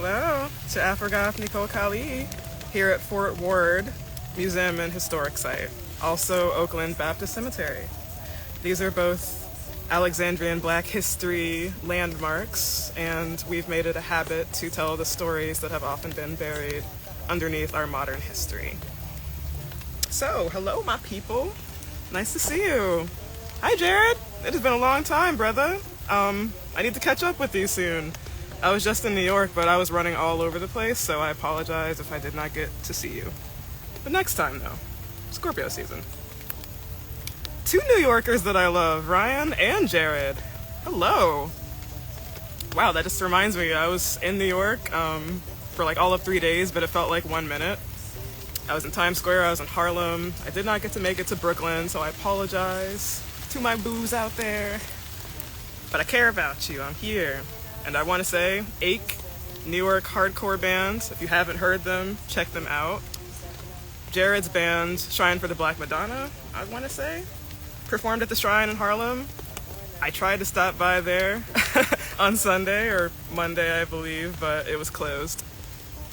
Hello to Afrogoth Nicole Kali here at Fort Ward Museum and Historic Site, also Oakland Baptist Cemetery. These are both Alexandrian Black history landmarks, and we've made it a habit to tell the stories that have often been buried underneath our modern history. So, hello my people. Nice to see you. Hi Jared. It has been a long time, brother. I need to catch up with you soon. I was just in New York, but I was running all over the place, so I apologize if I did not get to see you. But next time, though. Scorpio season. Two New Yorkers that I love, Ryan and Jared. Hello. Wow, that just reminds me, I was in New York for like all of 3 days, but it felt like 1 minute. I was in Times Square, I was in Harlem. I did not get to make it to Brooklyn, so I apologize to my boos out there. But I care about you, I'm here. And I want to say, Ache, New York hardcore band. If you haven't heard them, check them out. Jared's band, Shrine for the Black Madonna, I want to say, performed at the Shrine in Harlem. I tried to stop by there on Sunday or Monday, I believe, but it was closed.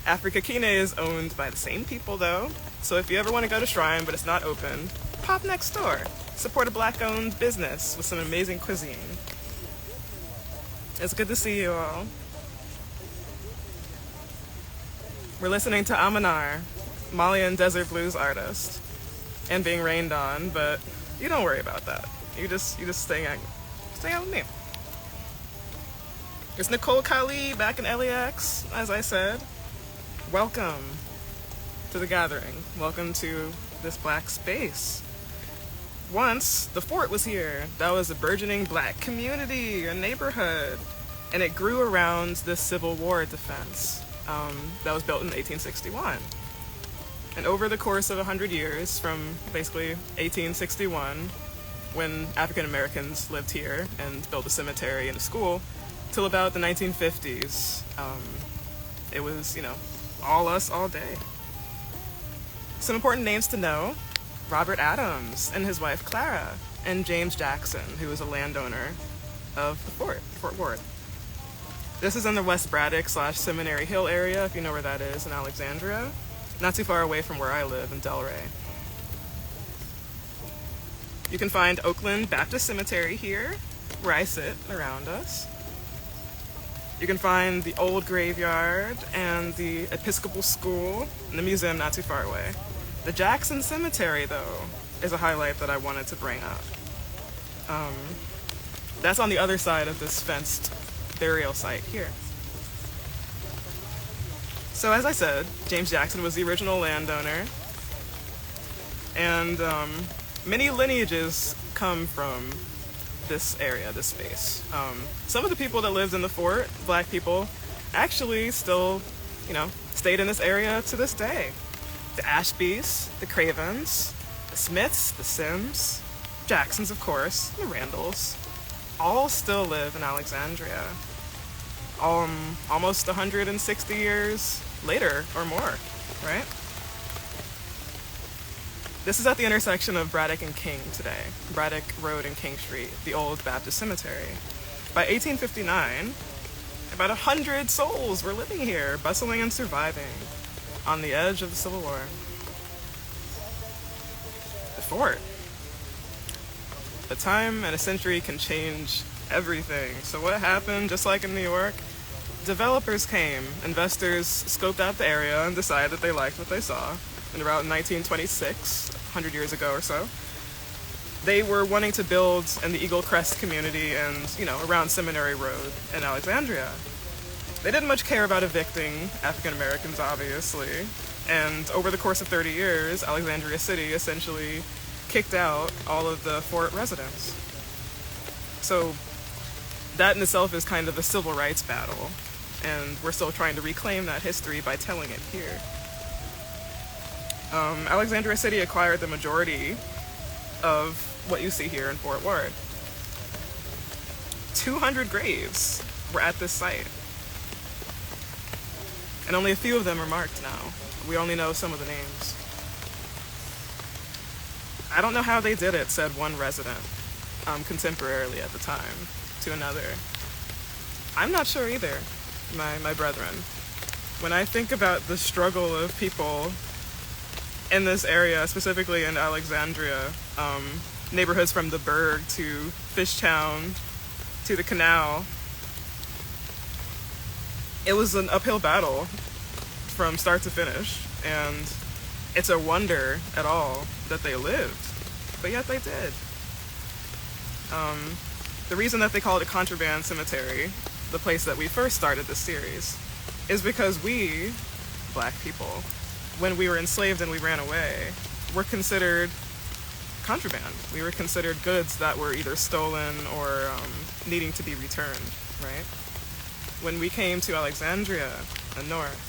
Africa Kine is owned by the same people, though. So if you ever want to go to Shrine, but it's not open, pop next door. Support a Black-owned business with some amazing cuisine. It's good to see you all. We're listening to Amanar, Malian desert blues artist, and being rained on, but you don't worry about that. You just stay out with me. It's Nicole Kali back in LAX, as I said. Welcome to the gathering. Welcome to this Black space. Once, the fort was here. That was a burgeoning Black community, a neighborhood. And it grew around this Civil War defense that was built in 1861. And over the course of 100 years, from basically 1861, when African Americans lived here and built a cemetery and a school, till about the 1950s, it was, all us, all day. Some important names to know: Robert Adams and his wife Clara, and James Jackson, who was a landowner of the Fort Ward. This is in the West Braddock / Seminary Hill area, if you know where that is, in Alexandria. Not too far away from where I live in Delray. You can find Oakland Baptist Cemetery here, where I sit, around us. You can find the old graveyard and the Episcopal School, and the museum not too far away. The Jackson Cemetery, though, is a highlight that I wanted to bring up. That's on the other side of this fenced burial site here. So as I said, James Jackson was the original landowner, and many lineages come from this area, this space. Some of the people that lived in the fort, Black people, actually still, stayed in this area to this day. The Ashbys, the Cravens, the Smiths, the Sims, Jacksons, of course, the Randalls, all still live in Alexandria. Almost 160 years later or more, right? This is at the intersection of Braddock and King today, Braddock Road and King Street, the old Baptist cemetery. By 1859, about 100 souls were living here, bustling and surviving on the edge of the Civil War. The fort. A time and a century can change everything. So what happened, just like in New York? Developers came, investors scoped out the area and decided that they liked what they saw. And around 1926, 100 years ago or so, they were wanting to build in the Eagle Crest community and, around Seminary Road in Alexandria. They didn't much care about evicting African Americans, obviously. And over the course of 30 years, Alexandria City essentially kicked out all of the fort residents. So that in itself is kind of a civil rights battle, and we're still trying to reclaim that history by telling it here. Alexandria City acquired the majority of what you see here in Fort Ward. 200 graves were at this site, and only a few of them are marked now. We only know some of the names. I don't know how they did it, said one resident, contemporarily at the time, to another. I'm not sure either, my brethren. When I think about the struggle of people in this area, specifically in Alexandria, neighborhoods from the Burg to Fishtown to the Canal, it was an uphill battle from start to finish, and it's a wonder at all that they lived, but yet they did. The reason that they call it a contraband cemetery, the place that we first started this series, is because we, black people, when we were enslaved and we ran away, were considered contraband. We were considered goods that were either stolen or needing to be returned, right? When we came to Alexandria, the north,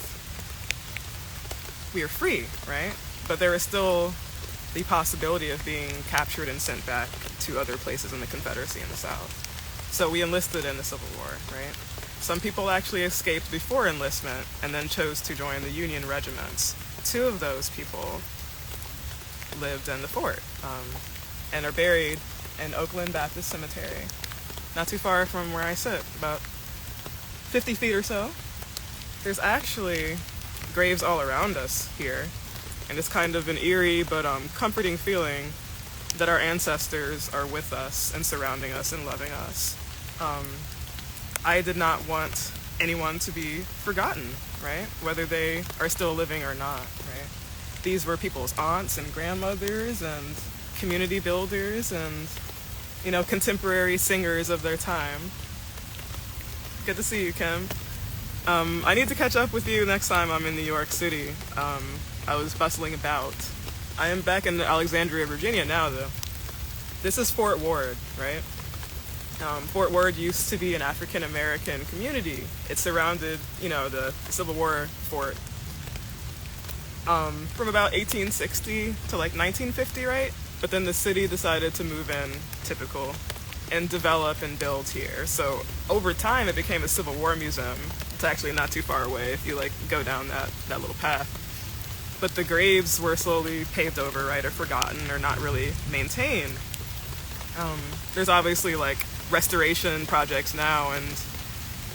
we are free, right? But there is still the possibility of being captured and sent back to other places in the Confederacy in the South. So we enlisted in the Civil War, right? Some people actually escaped before enlistment and then chose to join the Union regiments. 2 of those people lived in the fort and are buried in Oakland Baptist Cemetery, not too far from where I sit, about 50 feet or so. There's actually graves all around us here, and it's kind of an eerie but comforting feeling that our ancestors are with us and surrounding us and loving us. I did not want anyone to be forgotten, right? Whether they are still living or not, right? These were people's aunts and grandmothers and community builders and, contemporary singers of their time. Good to see you, Kim. I need to catch up with you next time I'm in New York City. I was bustling about. I am back in Alexandria, Virginia now, though. This is Fort Ward, right? Fort Ward used to be an African-American community. It surrounded, the Civil War fort from about 1860 to like 1950, right? But then the city decided to move in, typical, and develop and build here. So over time, it became a Civil War museum. It's actually not too far away if you go down that little path. But the graves were slowly paved over, right, or forgotten or not really maintained. There's obviously restoration projects now and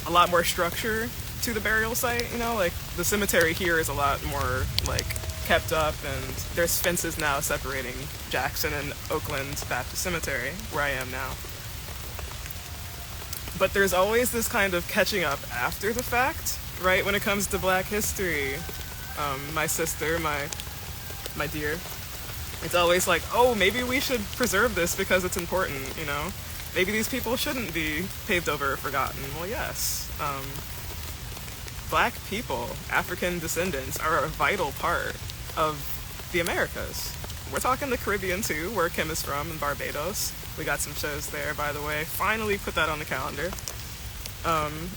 a lot more structure to the burial site, the cemetery here is a lot more kept up, and there's fences now separating Jackson and Oakland Baptist Cemetery, where I am now. But there's always this kind of catching up after the fact, right, when it comes to Black history. My sister, my dear, it's always oh, maybe we should preserve this because it's important, Maybe these people shouldn't be paved over or forgotten. Well, yes. Black people, African descendants, are a vital part of the Americas. We're talking the Caribbean, too, where Kim is from, in Barbados. We got some shows there, by the way. Finally put that on the calendar.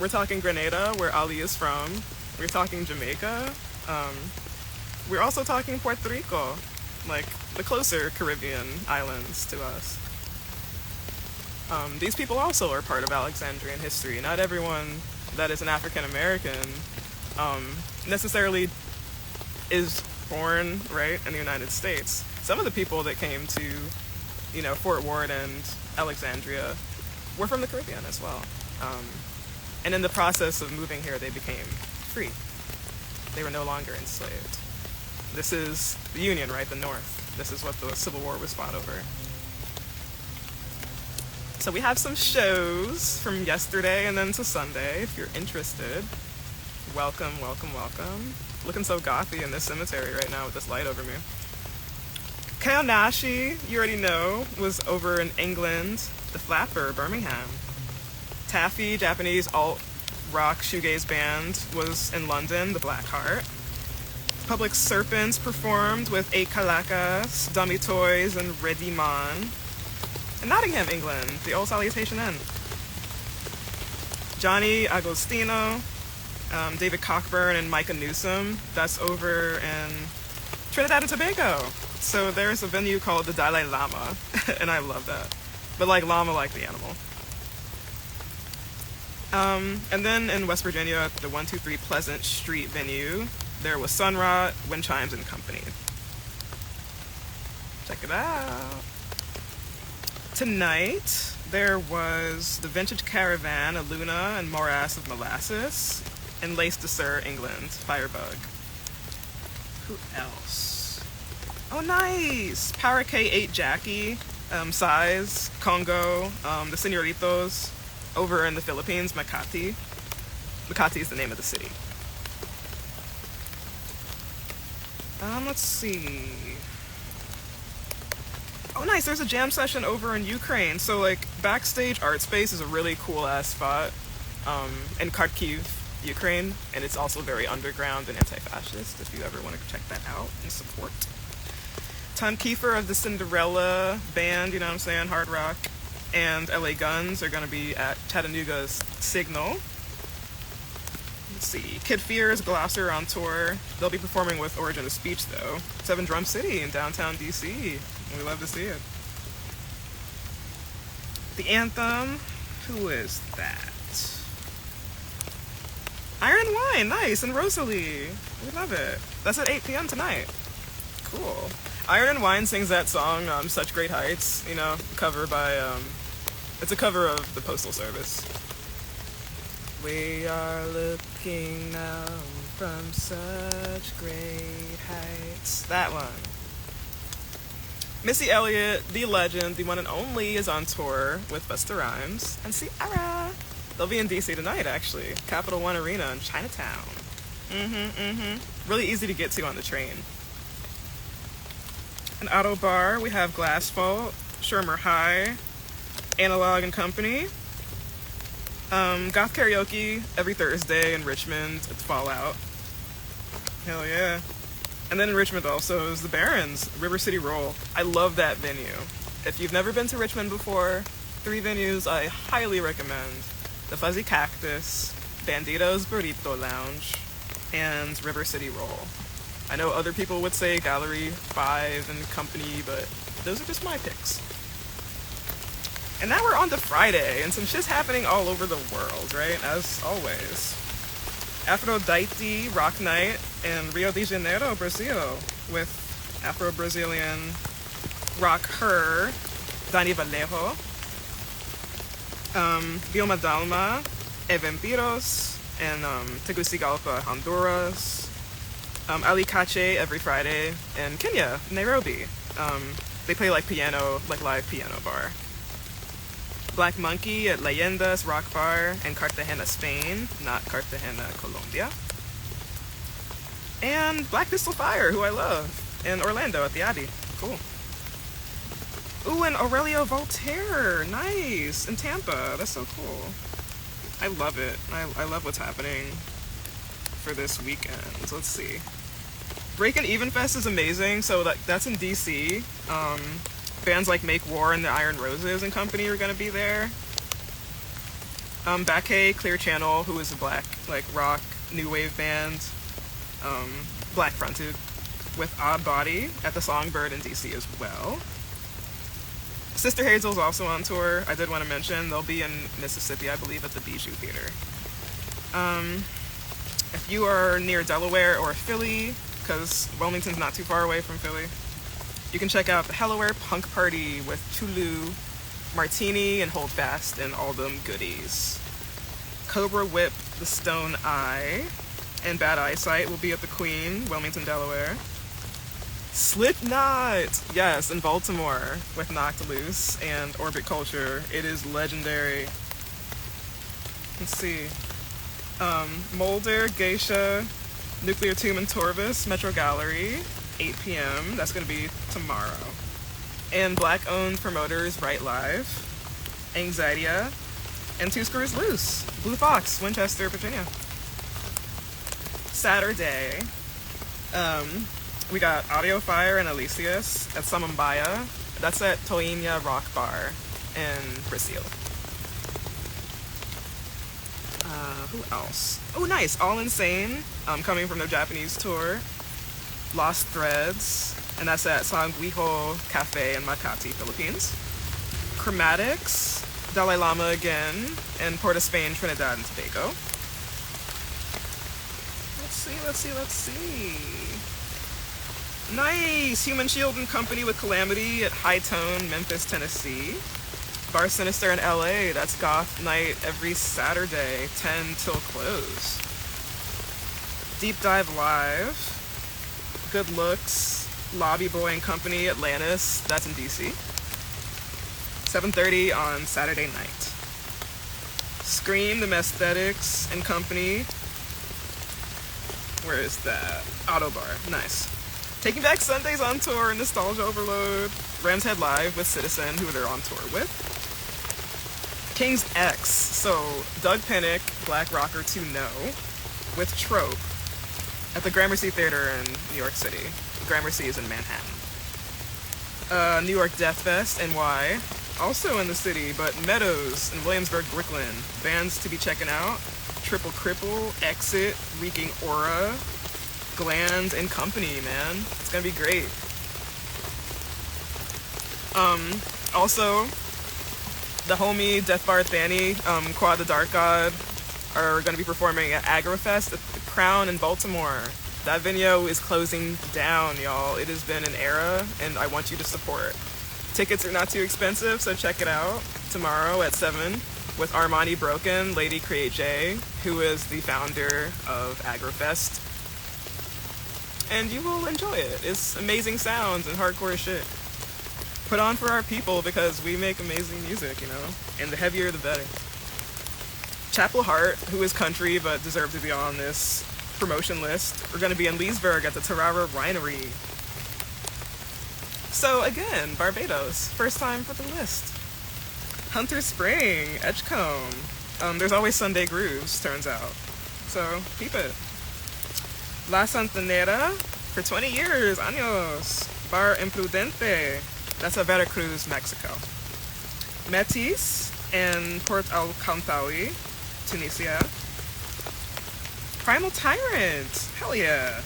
We're talking Grenada, where Ali is from. We're talking Jamaica. We're also talking Puerto Rico, the closer Caribbean islands to us. These people also are part of Alexandrian history. Not everyone that is an African American necessarily is born, right, in the United States. Some of the people that came to, Fort Ward and Alexandria were from the Caribbean as well. And in the process of moving here, they became free. They were no longer enslaved. This is the Union, right, the North. This is what the Civil War was fought over. So we have some shows from yesterday and then to Sunday, if you're interested. Welcome, welcome, welcome. Looking so gothy in this cemetery right now with this light over me. Kyle Nashi, you already know, was over in England, the Flapper, Birmingham. Taffy, Japanese alt-rock shoegaze band, was in London, the Black Heart. Public Serpents performed with 8 Calakas, Dummy Toys, and Ready Man. In Nottingham, England, the Old Salutation Inn. Johnny Agostino, David Cockburn, and Micah Newsom, that's over in Trinidad and Tobago. So there's a venue called the Dalai Lama, and I love that. But llama like the animal. And then in West Virginia, at the 123 Pleasant Street venue, there was Sun Ra, Wind Chimes, and Company. Check it out. Tonight, there was the Vintage Caravan, a Luna and Morass of Molasses. and Leicester, England, Firebug. Who else? Oh, nice! Power K8 Jackie, Size, Congo, the Senoritos, over in the Philippines, Makati. Makati is the name of the city. Let's see. Oh, nice, there's a jam session over in Ukraine. So, like, Backstage Art Space is a really cool-ass spot in Kharkiv, Ukraine, and it's also very underground and anti-fascist, if you ever want to check that out and support. Tom Kiefer of the Cinderella band, you know what I'm saying, hard rock, and LA Guns are going to be at Chattanooga's Signal. Let's see, Kid Fear's Glosser on tour. They'll be performing with Origin of Speech, though. 7 Drum City in downtown DC. We love to see it. The Anthem, who is that? Iron Wine, nice, and Rosalie. We love it. That's at 8 p.m. tonight. Cool. Iron and Wine sings that song, Such Great Heights, you know, cover by, it's a cover of the Postal Service. We are looking now from such great heights. That one. Missy Elliott, the legend, the one and only, is on tour with Busta Rhymes and Ciara. They'll be in DC tonight, actually. Capital One Arena in Chinatown. Really easy to get to on the train. An Auto Bar, we have Glass Fault, Shermer High, Analog and Company. Goth Karaoke every Thursday in Richmond at Fallout. Hell yeah. And then in Richmond also is the Barons, River City Roll. I love that venue. If you've never been to Richmond before, 3 venues I highly recommend. The Fuzzy Cactus, Bandito's Burrito Lounge, and River City Roll. I know other people would say Gallery 5 and Company, but those are just my picks. And now we're on to Friday, and some shit's happening all over the world, right? As always. Aphrodite Rock Night in Rio de Janeiro, Brazil, with Afro-Brazilian rock her, Dani Vallejo, Vilma Dalma, E Vampiros, and Tegucigalpa, Honduras, Ali Cache every Friday in Kenya, Nairobi. They play like piano, like live piano bar. Black Monkey at Leyendas Rock Bar in Cartagena, Spain, not Cartagena, Colombia. And Black Pistol Fire, who I love, in Orlando at the Abbey. Cool. Ooh, and Aurelio Voltaire, nice, in Tampa. That's so cool. I love it. I love what's happening for this weekend. Let's see. Break and Even Fest is amazing. So that's in DC. Bands like Make War and the Iron Roses and Company are gonna be there. Backay Clear Channel, who is a black rock new wave band, black fronted, with Odd Body at the Songbird in DC as well. Sister Hazel's also on tour. I did want to mention they'll be in Mississippi, I believe, at the Bijou Theater. If you are near Delaware or Philly, because Wilmington's not too far away from Philly, you can check out the Hellaware Punk Party with Tulu, Martini, and Hold Fast, and all them goodies. Cobra Whip, The Stone Eye, and Bad Eyesight will be at the Queen, Wilmington, Delaware. Slipknot, yes, in Baltimore with Knocked Loose and Orbit Culture. It is legendary. Let's see. Mulder, Geisha, Nuclear Tomb and Torvis, Metro Gallery, 8 p.m. That's going to be tomorrow. And black-owned promoters, Right Live, Anxietia, and Two Screws Loose, Blue Fox, Winchester, Virginia. Saturday, we got Audio Fire and Alicius at Samambaya. That's at Toinha Rock Bar in Brazil. Who else? Oh, nice. All Insane, coming from their Japanese tour. Lost Threads, and that's at Sanguijo Cafe in Makati, Philippines. Chromatics, Dalai Lama again, in Port of Spain, Trinidad and Tobago. Let's see. Nice! Human Shield and Company with Calamity at High Tone, Memphis, Tennessee. Bar Sinister in LA, that's Goth Night every Saturday, 10 till close. Deep Dive Live, Good Looks, Lobby Boy and Company, Atlantis, that's in DC. 7:30 on Saturday night. Scream, The Mesthetics and Company. Where is that? Autobar, nice. Taking Back Sundays on tour, Nostalgia Overload. Ram's Head Live with Citizen, who they're on tour with. King's X, so Doug Pinnick, Black Rocker to Know, with Trope at the Gramercy Theater in New York City. Gramercy is in Manhattan. New York Death Fest, NY, also in the city, but Meadows in Williamsburg, Brooklyn. Bands to be checking out: Triple Cripple, Exit, Reeking Aura, Gland and Company, man. It's gonna be great. Also, the homie Death Bar Thani, Quad the Dark God, are going to be performing at Agrofest at the Crown in Baltimore. That venue is closing down, y'all. It has been an era, and I want you to support. Tickets are not too expensive, so check it out tomorrow at 7 with Armani Broken, Lady Create J, who is the founder of Agrofest. And you will enjoy it. It's amazing sounds and hardcore shit. Put on for our people because we make amazing music, you know? And the heavier the better. Chapel Hart, who is country but deserved to be on this promotion list, we're going to be in Leesburg at the Tarara Winery. So again, Barbados, first time for the list. Hunter Spring, Edgecombe. There's always Sunday Grooves, turns out. So keep it. La Santanera, for 20 years, años. Bar Imprudente, that's at Veracruz, Mexico. Metis and Port Al-Kantawi, Tunisia. Primal Tyrant, hell yeah.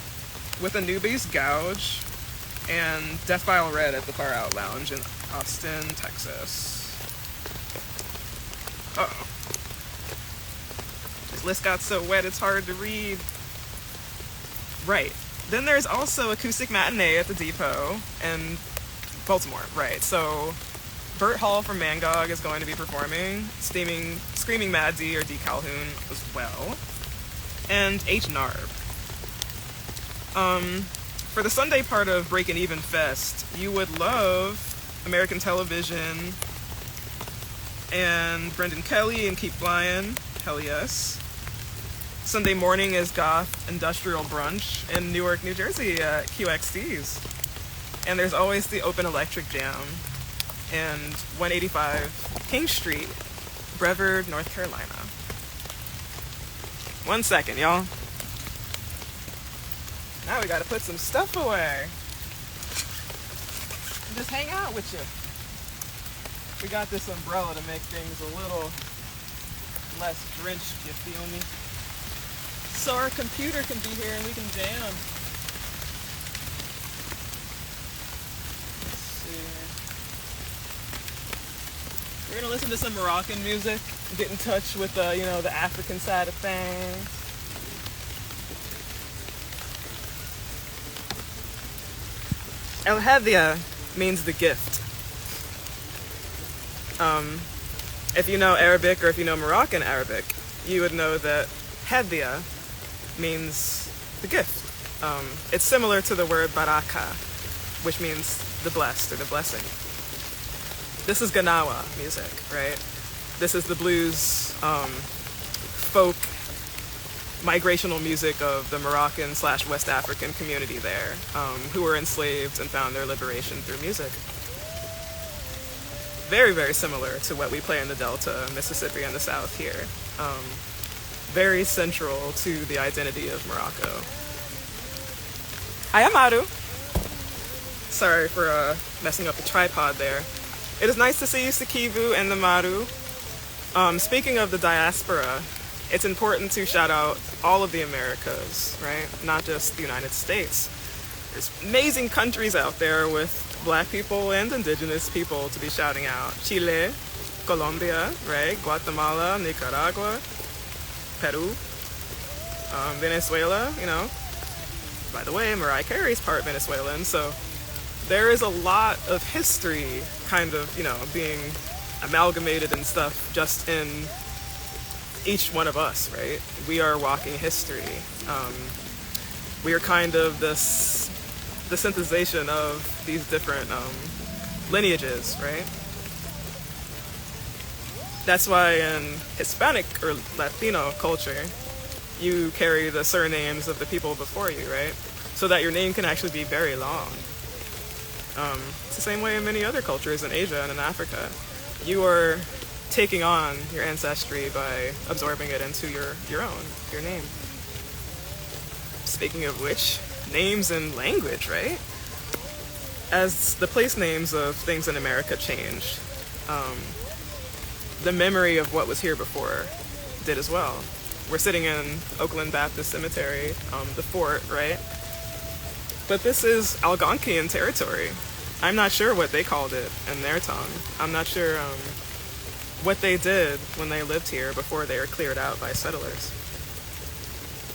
With Anubis, Gouge, and Death File Red at the Far Out Lounge in Austin, Texas. Uh-oh. This list got so wet it's hard to read. Right. Then there's also Acoustic Matinee at the Depot in Baltimore. Right. So Bert Hall from Mangog is going to be performing. Screaming Mad D or D Calhoun as well. And H. Narb. For the Sunday part of Breakin' Even Fest, you would love American Television and Brendan Kelly and Keep Flying. Hell yes. Sunday morning is Goth Industrial Brunch in Newark, New Jersey at QXD's. And there's always the Open Electric Jam in 185 King Street, Brevard, North Carolina. 1 second, y'all. Now we gotta put some stuff away. And just hang out with you. We got this umbrella to make things a little less drenched, you feel me? So our computer can be here and we can jam. Let's see. We're gonna listen to some Moroccan music, get in touch with the African side of things. El Hadia means the gift. If you know Arabic or if you know Moroccan Arabic, you would know that Hadia means the gift. It's similar to the word baraka, which means the blessed or the blessing. This is Ganawa music, right? This is the blues, folk, migrational music of the Moroccan / West African community there, who were enslaved and found their liberation through music. Very, very similar to what we play in the Delta, Mississippi, and the South here. Very central to the identity of Morocco. I am Maru. Sorry for messing up the tripod there. It is nice to see you, Sikivu and the Maru. Speaking of the diaspora, it's important to shout out all of the Americas, right? Not just the United States. There's amazing countries out there with Black people and indigenous people to be shouting out. Chile, Colombia, right? Guatemala, Nicaragua, Peru, Venezuela, By the way, Mariah Carey's part Venezuelan, so there is a lot of history kind of, being amalgamated and stuff just in each one of us, right? We are walking history. We are kind of the synthesization of these different lineages, right? That's why in Hispanic or Latino culture, you carry the surnames of the people before you, right? So that your name can actually be very long. It's the same way in many other cultures in Asia and in Africa. You are taking on your ancestry by absorbing it into your name. Speaking of which, names and language, right? As the place names of things in America changed, the memory of what was here before did as well. We're sitting in Oakland Baptist Cemetery, the fort, right? But this is Algonquian territory. I'm not sure what they called it in their tongue. I'm not sure what they did when they lived here before they were cleared out by settlers.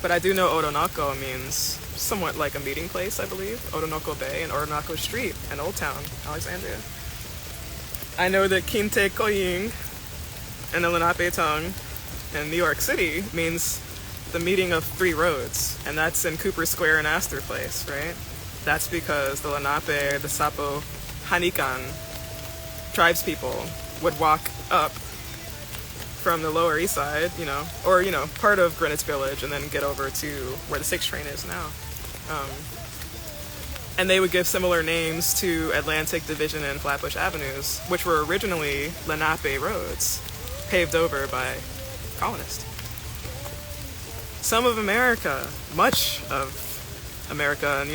But I do know Oronoko means somewhat like a meeting place, I believe. Oronoko Bay and Oronoko Street in Old Town, Alexandria. I know that Kinte Koying in the Lenape tongue in New York City means the meeting of three roads, and that's in Cooper Square and Astor Place, right? That's because the Lenape, the Sapo, Hanikan tribespeople would walk up from the Lower East Side, or part of Greenwich Village, and then get over to where the 6 train is now. And they would give similar names to Atlantic Division and Flatbush Avenues, which were originally Lenape roads, paved over by colonists. Some of America, much of America, and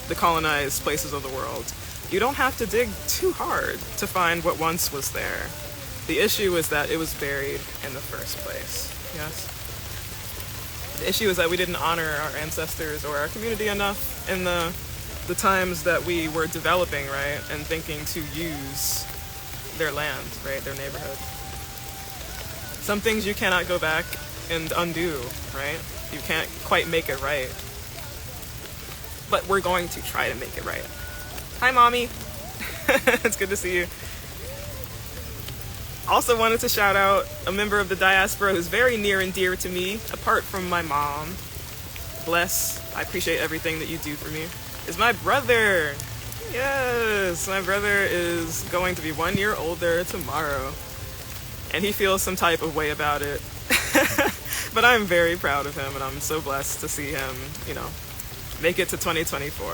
the colonized places of the world, you don't have to dig too hard to find what once was there. The issue is that it was buried in the first place. Yes? The issue is that we didn't honor our ancestors or our community enough in the times that we were developing, right, and thinking to use their land, right, their neighborhood. Some things you cannot go back and undo, right? You can't quite make it right. But we're going to try to make it right. Hi, Mommy. It's good to see you. Also wanted to shout out a member of the diaspora who's very near and dear to me, apart from my mom. Bless. I appreciate everything that you do for me. Is my brother. Yes, my brother is going to be 1 year older tomorrow. And he feels some type of way about it. But I'm very proud of him, and I'm so blessed to see him, make it to 2024.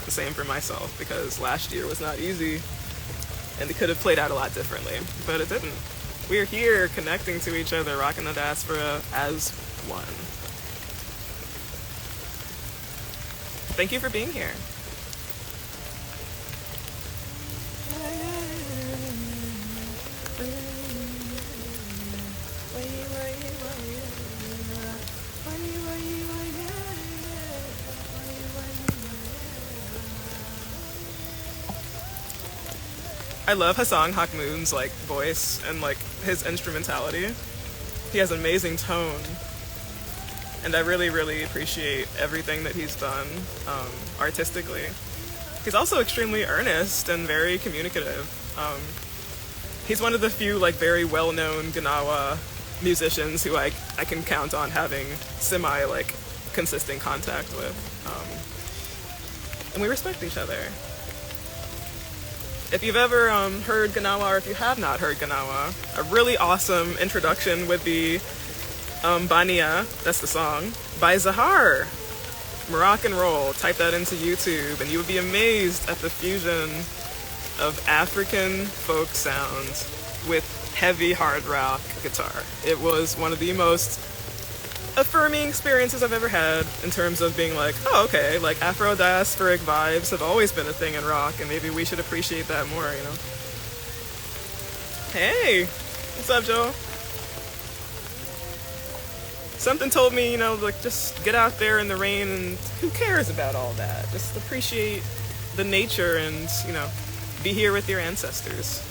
The same for myself, because last year was not easy. And it could have played out a lot differently, but it didn't. We're here connecting to each other, rocking the diaspora as one. Thank you for being here. I love Hassan Hakmoon's voice and his instrumentality. He has amazing tone, and I really, really appreciate everything that he's done artistically. He's also extremely earnest and very communicative. He's one of the few very well-known Gnawa musicians who I can count on having semi consistent contact with, and we respect each other. If you've ever heard Gnawa, or if you have not heard Gnawa, a really awesome introduction would be Bania, that's the song, by Zahar. Moroccan Roll. Type that into YouTube, and you would be amazed at the fusion of African folk sounds with heavy hard rock guitar. It was one of the most affirming experiences I've ever had in terms of being oh, okay, Afro-diasporic vibes have always been a thing in rock, and maybe we should appreciate that more, Hey, what's up, Joe? Something told me, just get out there in the rain, and who cares about all that? Just appreciate the nature and, be here with your ancestors.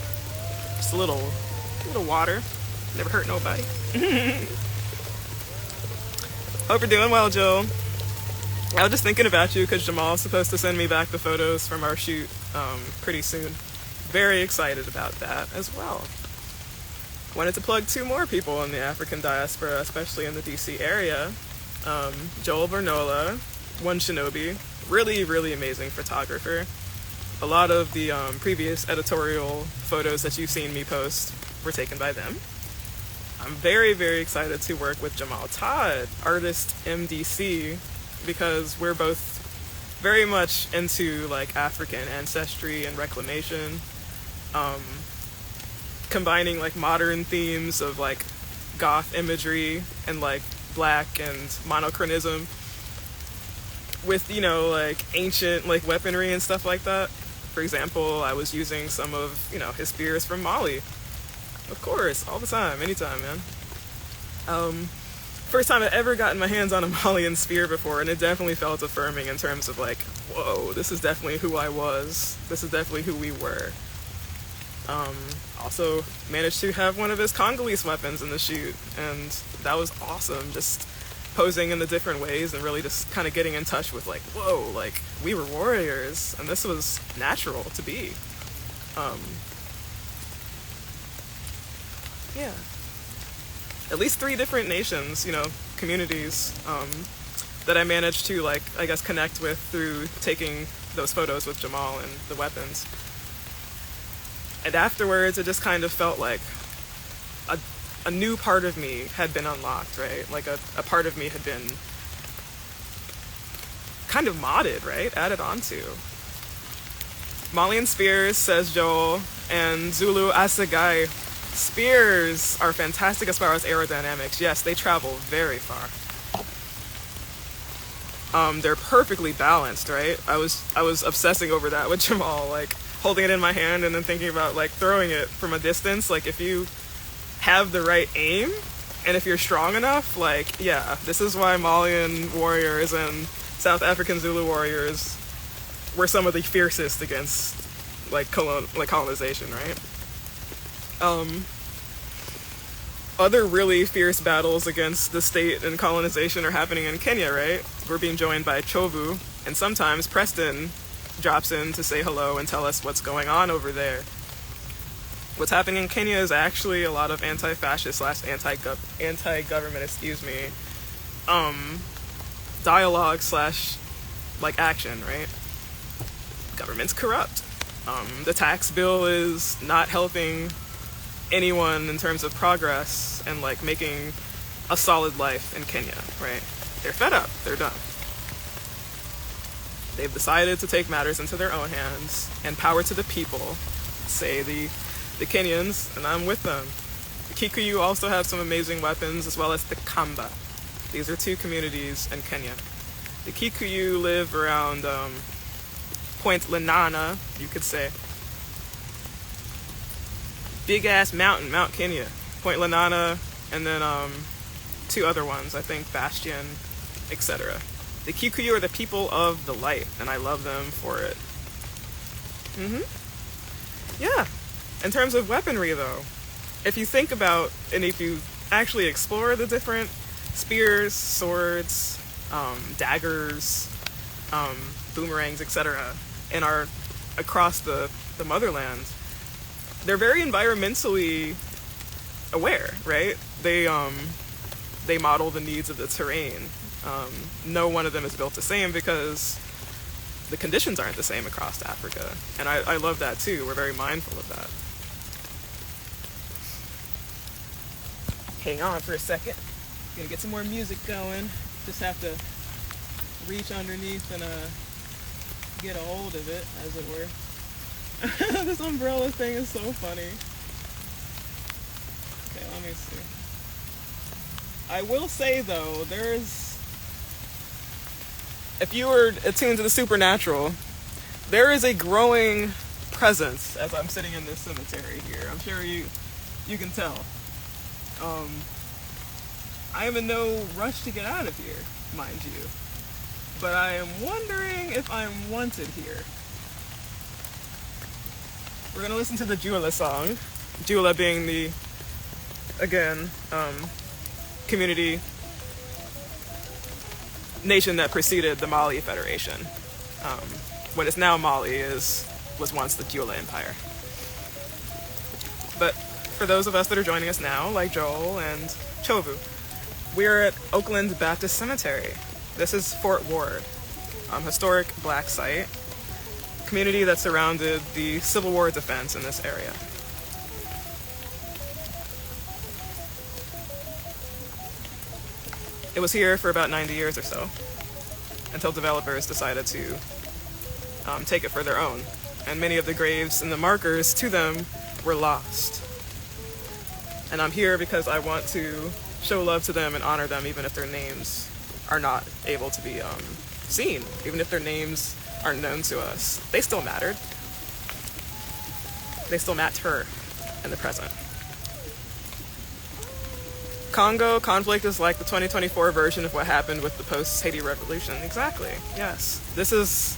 Just a little water. Never hurt nobody. Hope you're doing well, Joe. I was just thinking about you because Jamal's supposed to send me back the photos from our shoot pretty soon. Very excited about that as well. Wanted to plug 2 more people in the African diaspora, especially in the DC area. Joel Bernola One Shinobi. Really, really amazing photographer. A lot of the previous editorial photos that you've seen me post were taken by them. I'm very, very excited to work with Jamal Todd, artist MDC, because we're both very much into like African ancestry and reclamation, combining like modern themes of like goth imagery and like black and monochronism with, you know, like ancient like weaponry and stuff like that. For example, I was using some of, you know, his spears from Mali. Of course, all the time, anytime, man. First time I ever gotten my hands on a Malian spear before, and it definitely felt affirming in terms of like, whoa, this is definitely who I was. This is definitely who we were. Also managed to have one of his Congolese weapons in the shoot, and that was awesome. Just posing in the different ways and really just kind of getting in touch with like, whoa, like we were warriors, and this was natural to be. Yeah. At least 3 different nations, you know, communities, that I managed to, like, I guess, connect with through taking those photos with Jamal and the weapons. And afterwards, it just kind of felt like a new part of me had been unlocked, right? Like a part of me had been kind of modded, right? Added onto. Malian spears, says Joel, and Zulu assegai. Spears are fantastic as far as aerodynamics. Yes, they travel very far. They're perfectly balanced, right? I was obsessing over that with Jamal, like holding it in my hand and then thinking about like throwing it from a distance. Like if you have the right aim and if you're strong enough, like, yeah, this is why Malian warriors and South African Zulu warriors were some of the fiercest against like colonization, right? Other really fierce battles against the state and colonization are happening in Kenya, right? We're being joined by Chovu, and sometimes Preston drops in to say hello and tell us what's going on over there. What's happening in Kenya is actually a lot of anti-fascist / anti-government, dialogue / like action, right? Government's corrupt. The tax bill is not helping anyone in terms of progress and like making a solid life in Kenya, right? They're fed up. They're done. They've decided to take matters into their own hands, and power to the people, say the Kenyans, and I'm with them. The Kikuyu also have some amazing weapons, as well as the Kamba. These are 2 communities in Kenya. The Kikuyu live around Point Lenana, you could say. Big ass mountain, Mount Kenya, Point Lenana, and then 2 other ones, I think Bastion, etc. The Kikuyu are the people of the light, and I love them for it. Yeah. In terms of weaponry, though, if you think about, and if you actually explore the different spears, swords, daggers, boomerangs, etc., and are across the motherland, they're very environmentally aware, right? They model the needs of the terrain. No one of them is built the same because the conditions aren't the same across Africa. And I love that too. We're very mindful of that. Hang on for a second. Gonna get some more music going. Just have to reach underneath and get a hold of it, as it were. This umbrella thing is so funny. Okay, let me see. I will say though, if you were attuned to the supernatural, there is a growing presence as I'm sitting in this cemetery here. I'm sure you can tell. I am in no rush to get out of here, mind you. But I am wondering if I'm wanted here. We're going to listen to the Jula song. Jula being the, again, community nation that preceded the Mali Federation. What is now Mali was once the Jula Empire. But for those of us that are joining us now, like Joel and Chovu, we're at Oakland Baptist Cemetery. This is Fort Ward. historic black site, community that surrounded the Civil War defense in this area. It was here for about 90 years or so, until developers decided to take it for their own. And many of the graves and the markers to them were lost. And I'm here because I want to show love to them and honor them, even if their names are not able to be seen, even if their names aren't known to us. They still mattered. They still matter in the present. Congo conflict is like the 2024 version of what happened with the post-Haiti revolution. Exactly, yes. This is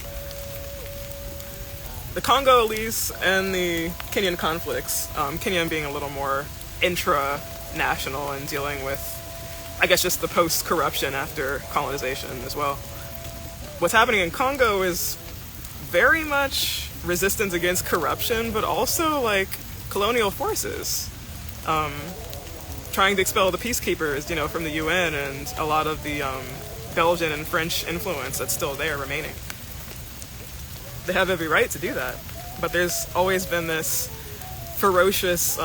the Congolese and the Kenyan conflicts, Kenyan being a little more intra-national and dealing with, I guess, just the post-corruption after colonization as well. What's happening in Congo is very much resistance against corruption, but also like colonial forces. Trying to expel the peacekeepers, from the UN and a lot of the Belgian and French influence that's still there remaining. They have every right to do that, but there's always been this ferocious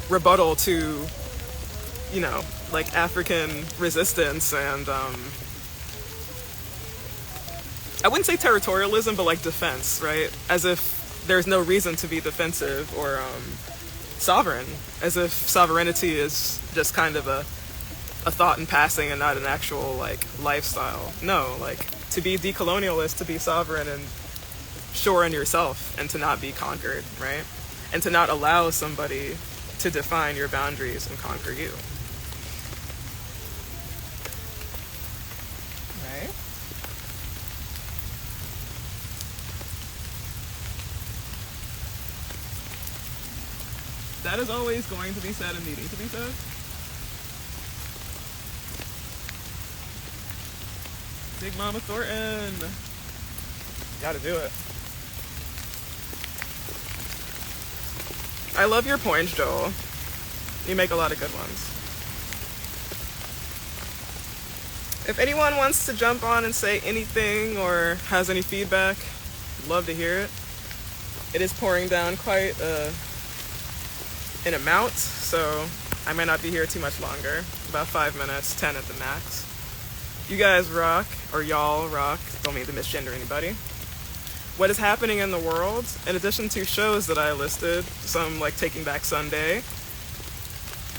rebuttal to, like African resistance and I wouldn't say territorialism, but like defense, right? As if there's no reason to be defensive or sovereign, as if sovereignty is just kind of a thought in passing and not an actual like lifestyle. No, like to be decolonial is to be sovereign and sure in yourself and to not be conquered, right? And to not allow somebody to define your boundaries and conquer you. Right? That is always going to be said and needing to be said. Big Mama Thornton. Gotta do it. I love your points, Joel. You make a lot of good ones. If anyone wants to jump on and say anything or has any feedback, I'd love to hear it. It is pouring down quite an amount, so I might not be here too much longer. About 5 minutes, 10 at the max. You guys rock, or y'all rock. Don't mean to misgender anybody. What is happening in the world, in addition to shows that I listed, some like Taking Back Sunday,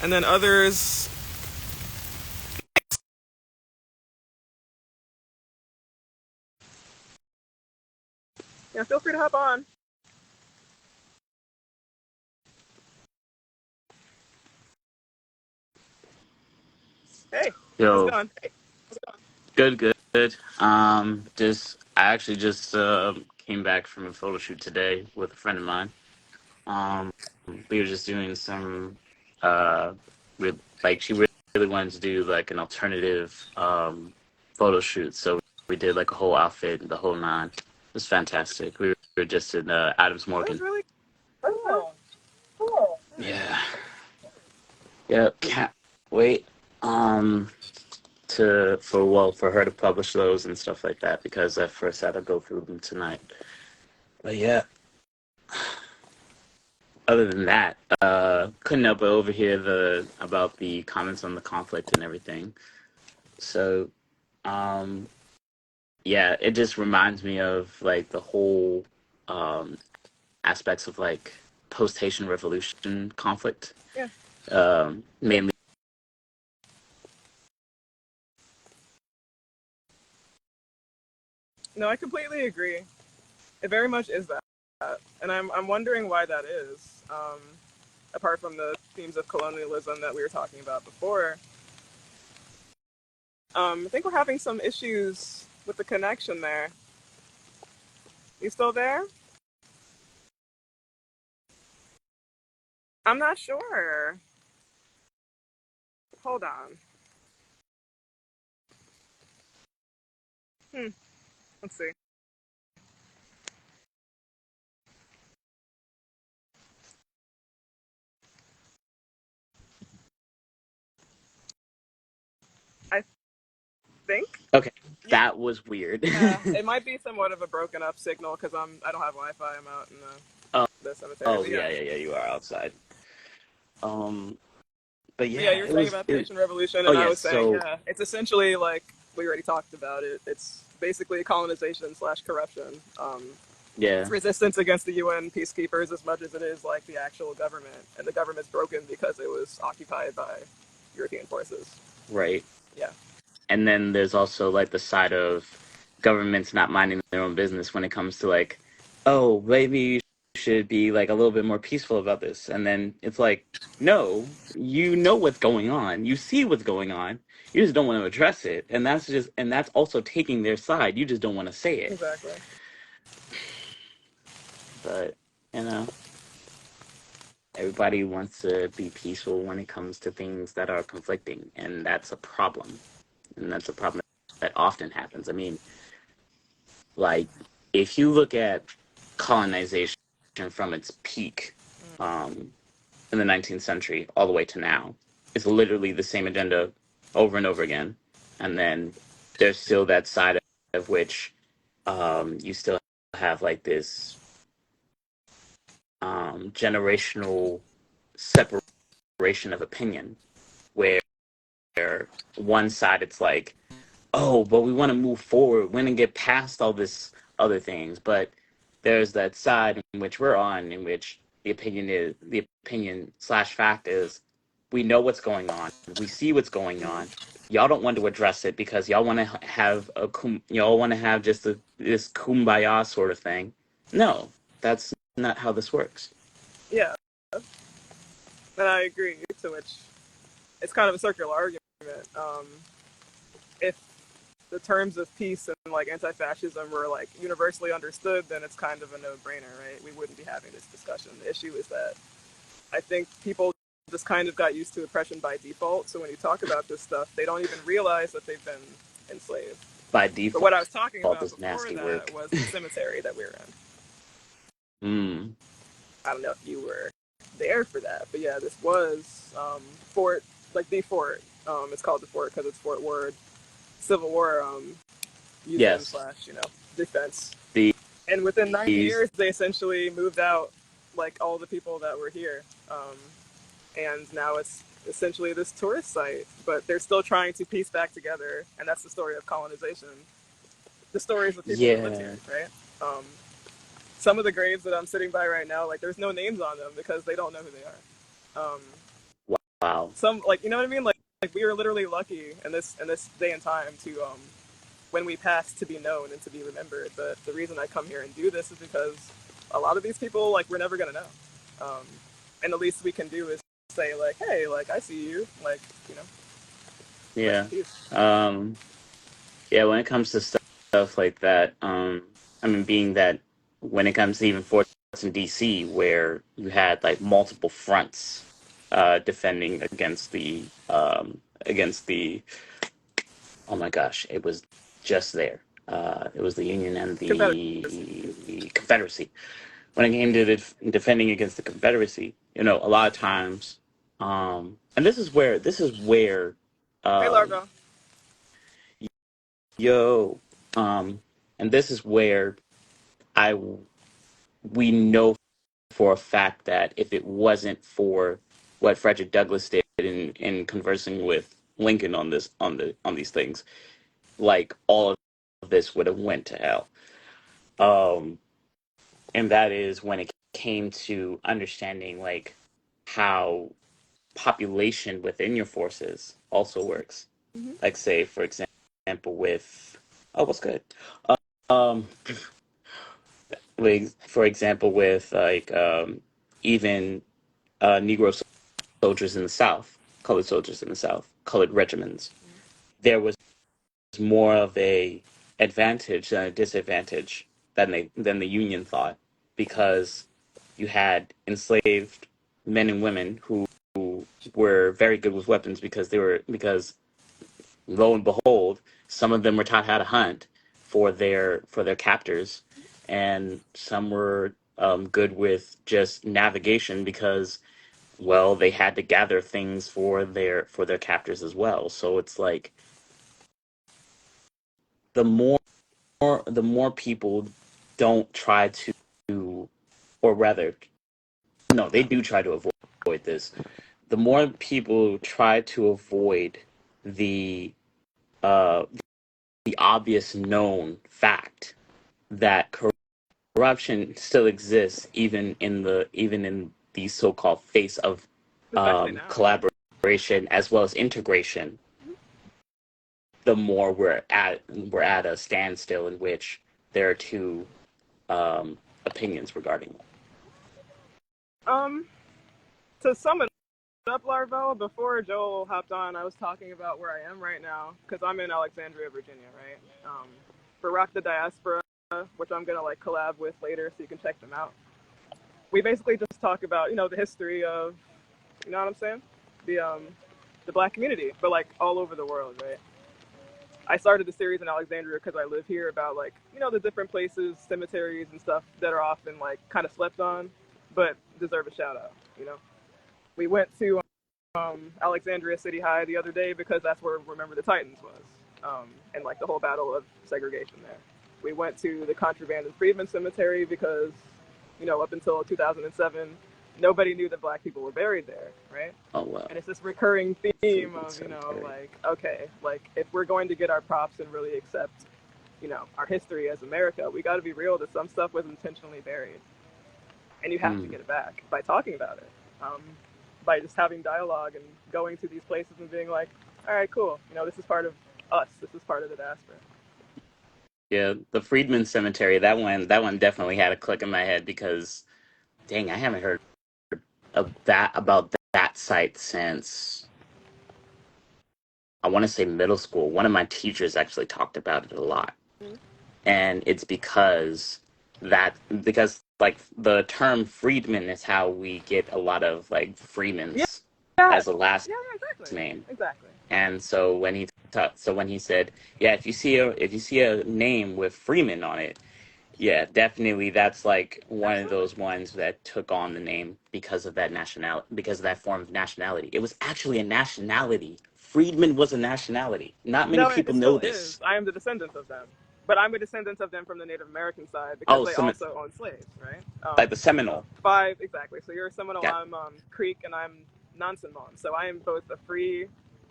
and then others. Yeah, feel free to hop on. Hey, how's it Yo, going? Hey, how's it going? good. I actually just came back from a photo shoot today with a friend of mine. Um, we were just doing some, uh, like she really wanted to do like an alternative photo shoot, so we did like a whole outfit, the whole nine. It was fantastic. We were just in Adams That was Morgan. really cool. Cool. Yeah, yeah, can't wait. Um, for her to publish those and stuff like that because I first had to go through them tonight. But yeah, other than that, couldn't help but overhear the about the comments on the conflict and everything. So, um, yeah, it just reminds me of like the whole um, aspects of like post Haitian Revolution conflict, Yeah. mainly. No, I completely agree. It very much is that, and I'm wondering why that is. Apart from the themes of colonialism that we were talking about before, I think we're having some issues with the connection there. You still there? I'm not sure. Hold on. Hmm. Let's see. I think Okay. that was weird. It might be somewhat of a broken up signal because I don't have Wi-Fi. I'm out in Oh, the cemetery, oh but yeah. yeah, yeah, yeah. You are outside. Um, but But yeah, yeah, you were it saying was. about the Haitian Revolution, Oh and I yes. was saying, So yeah, it's essentially like we already talked about it. It's basically colonization slash corruption. It's yeah, resistance against the UN peacekeepers as much as it is like the actual government, and the government's broken because it was occupied by European forces. right. Yeah, And then there's also like the side of governments not minding their own business when it comes to like, oh, maybe you should be like a little bit more peaceful about this. And then it's like, no, you know what's going on. You see what's going on. You just don't want to address it. And that's also taking their side. You just don't want to say it. exactly. But, you know, everybody wants to be peaceful when it comes to things that are conflicting. And that's a problem. And that's a problem that often happens. I mean, like, if you look at colonization from its peak um, in the 19th century all the way to now, it's literally the same agenda over and over again. And then there's still that side of which you still have like this generational separation of opinion where one side it's like, oh, but we want to move forward, we want to get past all this other things. But there's that side in which we're on, in which the opinion slash fact is, we know what's going on, we see what's going on. Y'all don't want to address it because y'all want to have y'all want to have just this kumbaya sort of thing. No, that's not how this works. Yeah, and I agree. To which it's kind of a circular argument. Um, if the terms of peace and like anti-fascism were like universally understood, then it's kind of a no-brainer, right? We wouldn't be having this discussion. The issue is that I think people just kind of got used to oppression by default. So when you talk about this stuff, they don't even realize that they've been enslaved. By But default, what I was talking all about this before nasty that work. was the cemetery that we were in. Mm, I don't know if you were there for that, but yeah, this was Fort, like the fort. It's called the fort because it's Fort Ward Civil War museum yes, slash defense. the And within 90 these years, they essentially moved out like all the people that were here, and now it's essentially this tourist site. But they're still trying to piece back together, and that's the story of colonization. The stories of people that lived here, yeah. right? Um, some of the graves that I'm sitting by right now, like there's no names on them because they don't know who they are. Wow. Some like you know what I mean? Like we were literally lucky in this day and time to when we pass to be known and to be remembered. But the reason I come here and do this is because a lot of these people like we're never gonna know. And the least we can do is say like, hey, like I see you, like you know, rest in Yeah. peace. Um, yeah, when it comes to stuff like that, I mean, being that when it comes to even forts in DC, where you had like multiple fronts defending against the oh my gosh, it was just there. It was the Union and Confederacy. the Confederacy. When it came to defending against the Confederacy, you know, a lot of times, and this is where Hey, um, Largo. yo, and this is where I we know for a fact that if it wasn't for what Frederick Douglass did in conversing with Lincoln on on these things, like all of this would have went to hell. Um, and that is when it came to understanding like how population within your forces also works. Mm-hmm. Like say, for example, with oh, what's good? Um, like for example, with even Negro soldiers in the South, colored soldiers in the South, colored regiments. There was more of a advantage than a disadvantage than the Union thought, because you had enslaved men and women who were very good with weapons because lo and behold, some of them were taught how to hunt for their captors, and some were good with just navigation because well they had to gather things for their captors as well. So it's like the more the more people don't try to, or rather, no, they do try to avoid this. The more people try to avoid the uh, the obvious known fact that corruption still exists, even in the so-called face of especially now. collaboration as well as integration, the more we're at a standstill in which there are two opinions regarding it. Um, to sum it up, Larvel, before Joel hopped on, I was talking about where I am right now because I'm in Alexandria, Virginia, right? For Rock the Diaspora, which I'm gonna like collab with later, so you can check them out. We basically just talk about the history of what I'm saying, the um the black community, but like all over the world, right? I started the series in Alexandria because I live here about like the different places, cemeteries and stuff that are often like kind of slept on, but deserve a shout out. We went to Alexandria City High the other day because that's where Remember the Titans was, and like the whole battle of segregation there. We went to the Contraband and Freedmen Cemetery because up until 2007, nobody knew that black people were buried there, right? Oh wow. And it's this recurring theme Freedmen of Cemetery. like, okay, like if we're going to get our props and really accept our history as America, we got to be real that some stuff was intentionally buried, and you have to Hmm. get it back by talking about it, by just having dialogue and going to these places and being like, all right, cool, this is part of us, this is part of the diaspora. Yeah, the Freedman Cemetery. That one definitely had a click in my head because, dang, I haven't heard about that site since I want to say middle school. One of my teachers actually talked about it a lot, Mm-hmm. and it's because like the term freedman is how we get a lot of like Yeah, Freemans yeah, as a last yeah, exactly, name. exactly. And so when he said, yeah, if you see a name with Freeman on it, yeah, definitely that's like one of Absolutely. those ones that took on the name because of that nationality, because of that form of nationality. It was actually a nationality. Freedman was a nationality. Not many No, it people know still is. this. I am the descendant of them, but I'm a descendant of them from the Native American side because Oh, they some also own slaves, right? like the Seminole. Five exactly. So you're Seminole, Yeah, I'm Creek, and I'm non-Samoan. So I am both a free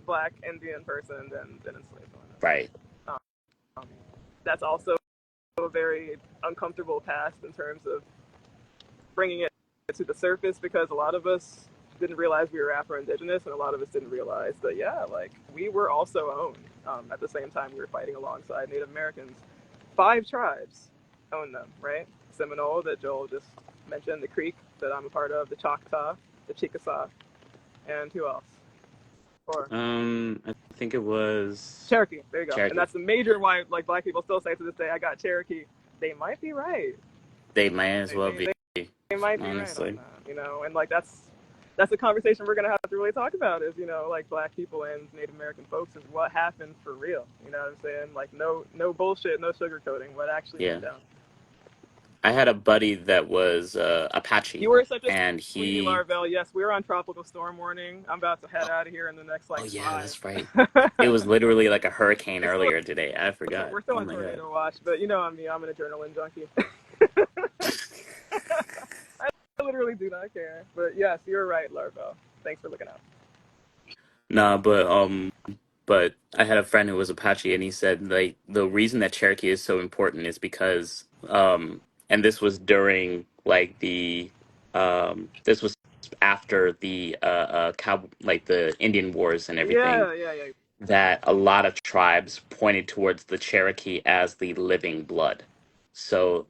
Black Indian person than enslaved one. right. Um, that's also a very uncomfortable past in terms of bringing it to the surface because a lot of us didn't realize we were Afro-Indigenous, and a lot of us didn't realize that like we were also owned at the same time we were fighting alongside Native Americans. 5 tribes own them, right? Seminole that Joel just mentioned, the Creek that I'm a part of, the Choctaw, the Chickasaw, and who else? Or I think it was Cherokee. There you go. And Cherokee. that's the major why like Black people still say to this day, I got Cherokee. They might be right. They might as They, well they, be, they might be right on honestly. that, and like that's a conversation we're gonna have to really talk about is like Black people and Native American folks is what happened for real. You know what I'm saying? Like no bullshit, no sugarcoating. What actually Yeah. went down. I had a buddy that was Apache, You were such a and sweetie, he. Larvell. Yes, we're on tropical storm warning. I'm about to head out of here in the next Oh like yeah, 5. that's right. It was literally like a hurricane it's still earlier today. I forgot. we're still Oh on my god. tornado watch, but I'm an adrenaline junkie. I literally do not care. But yes, you're right, Larvell. Thanks for looking out. Nah, but I had a friend who was Apache, and he said like the reason that Cherokee is so important is because and this was during like this was after the like the Indian Wars and everything, Yeah, yeah, yeah. that a lot of tribes pointed towards the Cherokee as the living blood. So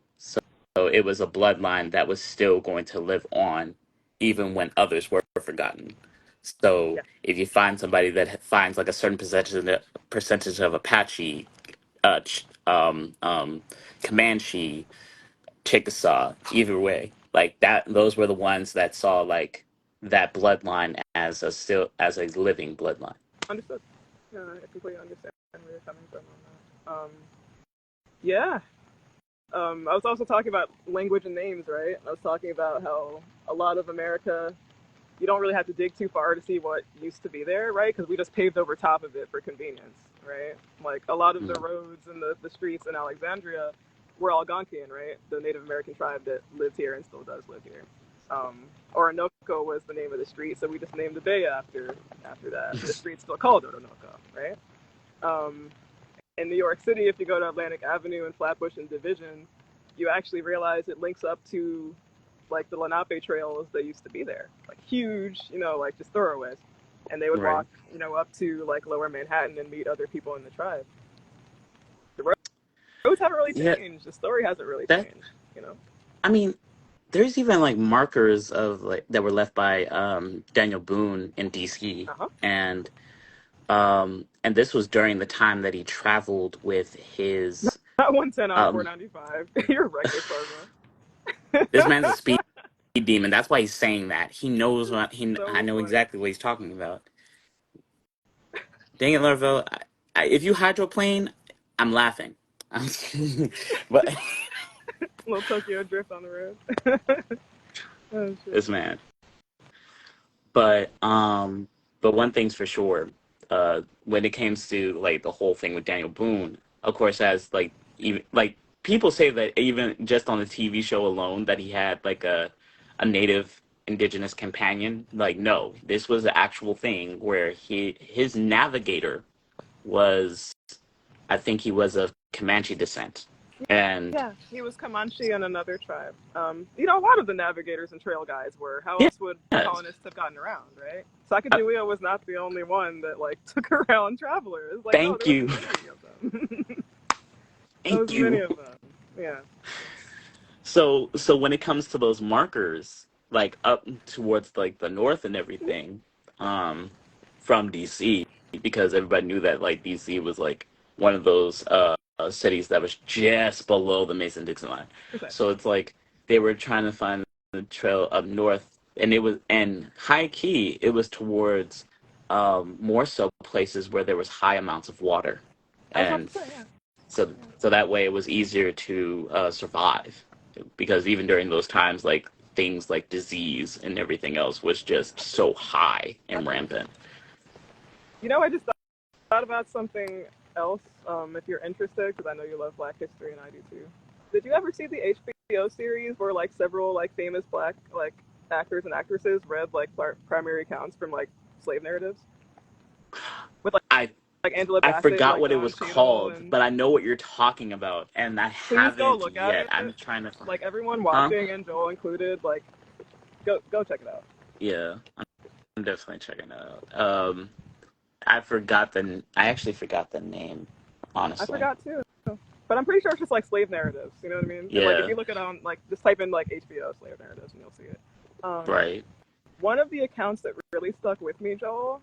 it was a bloodline that was still going to live on even when others were forgotten. So Yeah, if you find somebody that finds like a certain percentage of Apache, Comanche, Chickasaw, either way, like that, those were the ones that saw like that bloodline as a living bloodline. understood. Yeah, I completely understand where you're coming from on that. Yeah. I was also talking about language and names, right? I was talking about how a lot of America, you don't really have to dig too far to see what used to be there, right? Because we just paved over top of it for convenience. right? Like a lot of the Mm. roads and the streets in Alexandria were Algonquian, right? The Native American tribe that lived here and still does live here. Orinoco was the name of the street, so we just named the bay after that. The street's still called Orinoco, right? Um, in New York City, if you go to Atlantic Avenue and Flatbush and Division, you actually realize it links up to like the Lenape trails that used to be there, like huge, like just thoroughways, and they would Right. walk, up to like Lower Manhattan and meet other people in the tribe. The roads haven't really Yeah. changed. The story hasn't really That. changed, you know. I mean, there's even like markers of like that were left by Daniel Boone in DC, Uh huh. and this was during the time that he traveled with his Not 110 on um 495. You're reckless, this Arma. man's a speed demon. That's why he's saying that. He knows what he. I So know funny. exactly what he's talking about. Dang it, Larville. If you hydroplane, I'm laughing. I'm but Little Tokyo drift on the road. Oh shit. this man. But one thing's for sure. When it comes to like the whole thing with Daniel Boone, of course, as like even like people say that even just on the TV show alone that he had like a native indigenous companion. Like no, this was an actual thing where his navigator was, I think he was of Comanche descent, and Yeah, he was Comanche and another tribe. A lot of the navigators and trail guides were. How yeah, else would colonists have gotten around, right? Sacagawea was not the only one that like took around travelers. Like, no, thank there was you, many of them. There thank was many you. of them. Yeah. So when it comes to those markers, like up towards like the north and everything, um, from DC, because everybody knew that like DC was like one of those cities that was just below the Mason-Dixon line. Precisely. So it's like they were trying to find the trail up north, and it was and high key it was towards more so places where there was high amounts of water, I was about and to say, yeah. so that way it was easier to survive because even during those times like things like disease and everything else was just so high and Absolutely. rampant. I just thought about something else. If you're interested, because I know you love Black history and I do too. Did you ever see the HBO series where like several like famous Black like actors and actresses read like primary accounts from like slave narratives with I like Angela I Bassett, forgot like what it Don was Cheadle, called, and but I know what you're talking about, and I please go haven't look at yet. it. I'm trying to Like everyone huh? watching and Joel included, like go check it out. Yeah, I'm definitely checking it out. I actually forgot the name, I honestly. forgot too, but I'm pretty sure it's just like slave narratives. You know what I mean? And like if Yeah, you look it on like just type in like HBO slave narratives and you'll see it. right. One of the accounts that really stuck with me, Joel,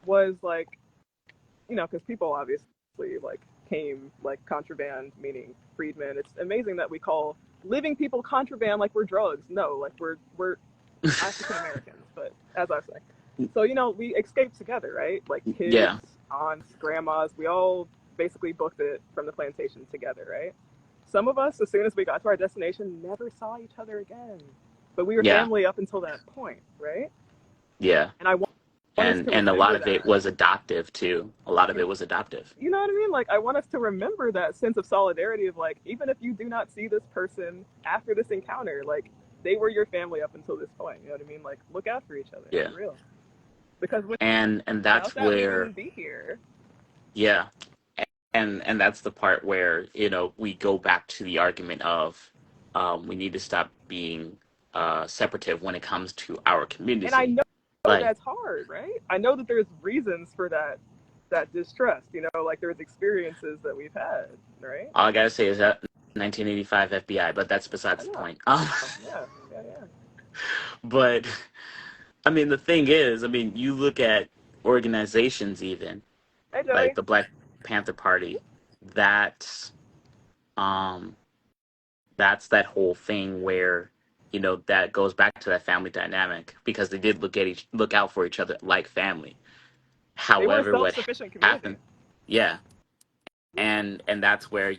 was like because people obviously like came like contraband, meaning freedmen. It's amazing that we call living people contraband like we're drugs. No, like we're African Americans. But as I was saying, so we escaped together, right? Like kids, Yeah, aunts, grandmas, we all basically booked it from the plantation together, right? Some of us, as soon as we got to our destination, never saw each other again. But we were yeah, family up until that point, right? yeah. And I want us to And a lot remember of it that. was adoptive too. A lot of And it was adoptive. you know what I mean? Like, I want us to remember that sense of solidarity of like, even if you do not see this person after this encounter, like, they were your family up until this point. You know what I mean? Like, look after each other Yeah, for real. Because and without that's that, we where wouldn't be here. yeah, and that's the part where we go back to the argument of we need to stop being separative when it comes to our And I community. know Like that's hard, right? I know that there's reasons for that distrust. Like there's experiences that we've had, right? all I gotta say is that 1985 FBI, but that's I besides the know. point. Yeah, yeah, yeah. But I mean, the thing is, I mean, you look at organizations even Hey, like Joey. the Black Panther Party. That um, that's that whole thing where that goes back to that family dynamic because they did look out for each other like family. They were a However, what self-sufficient community. happened? Yeah, and that's where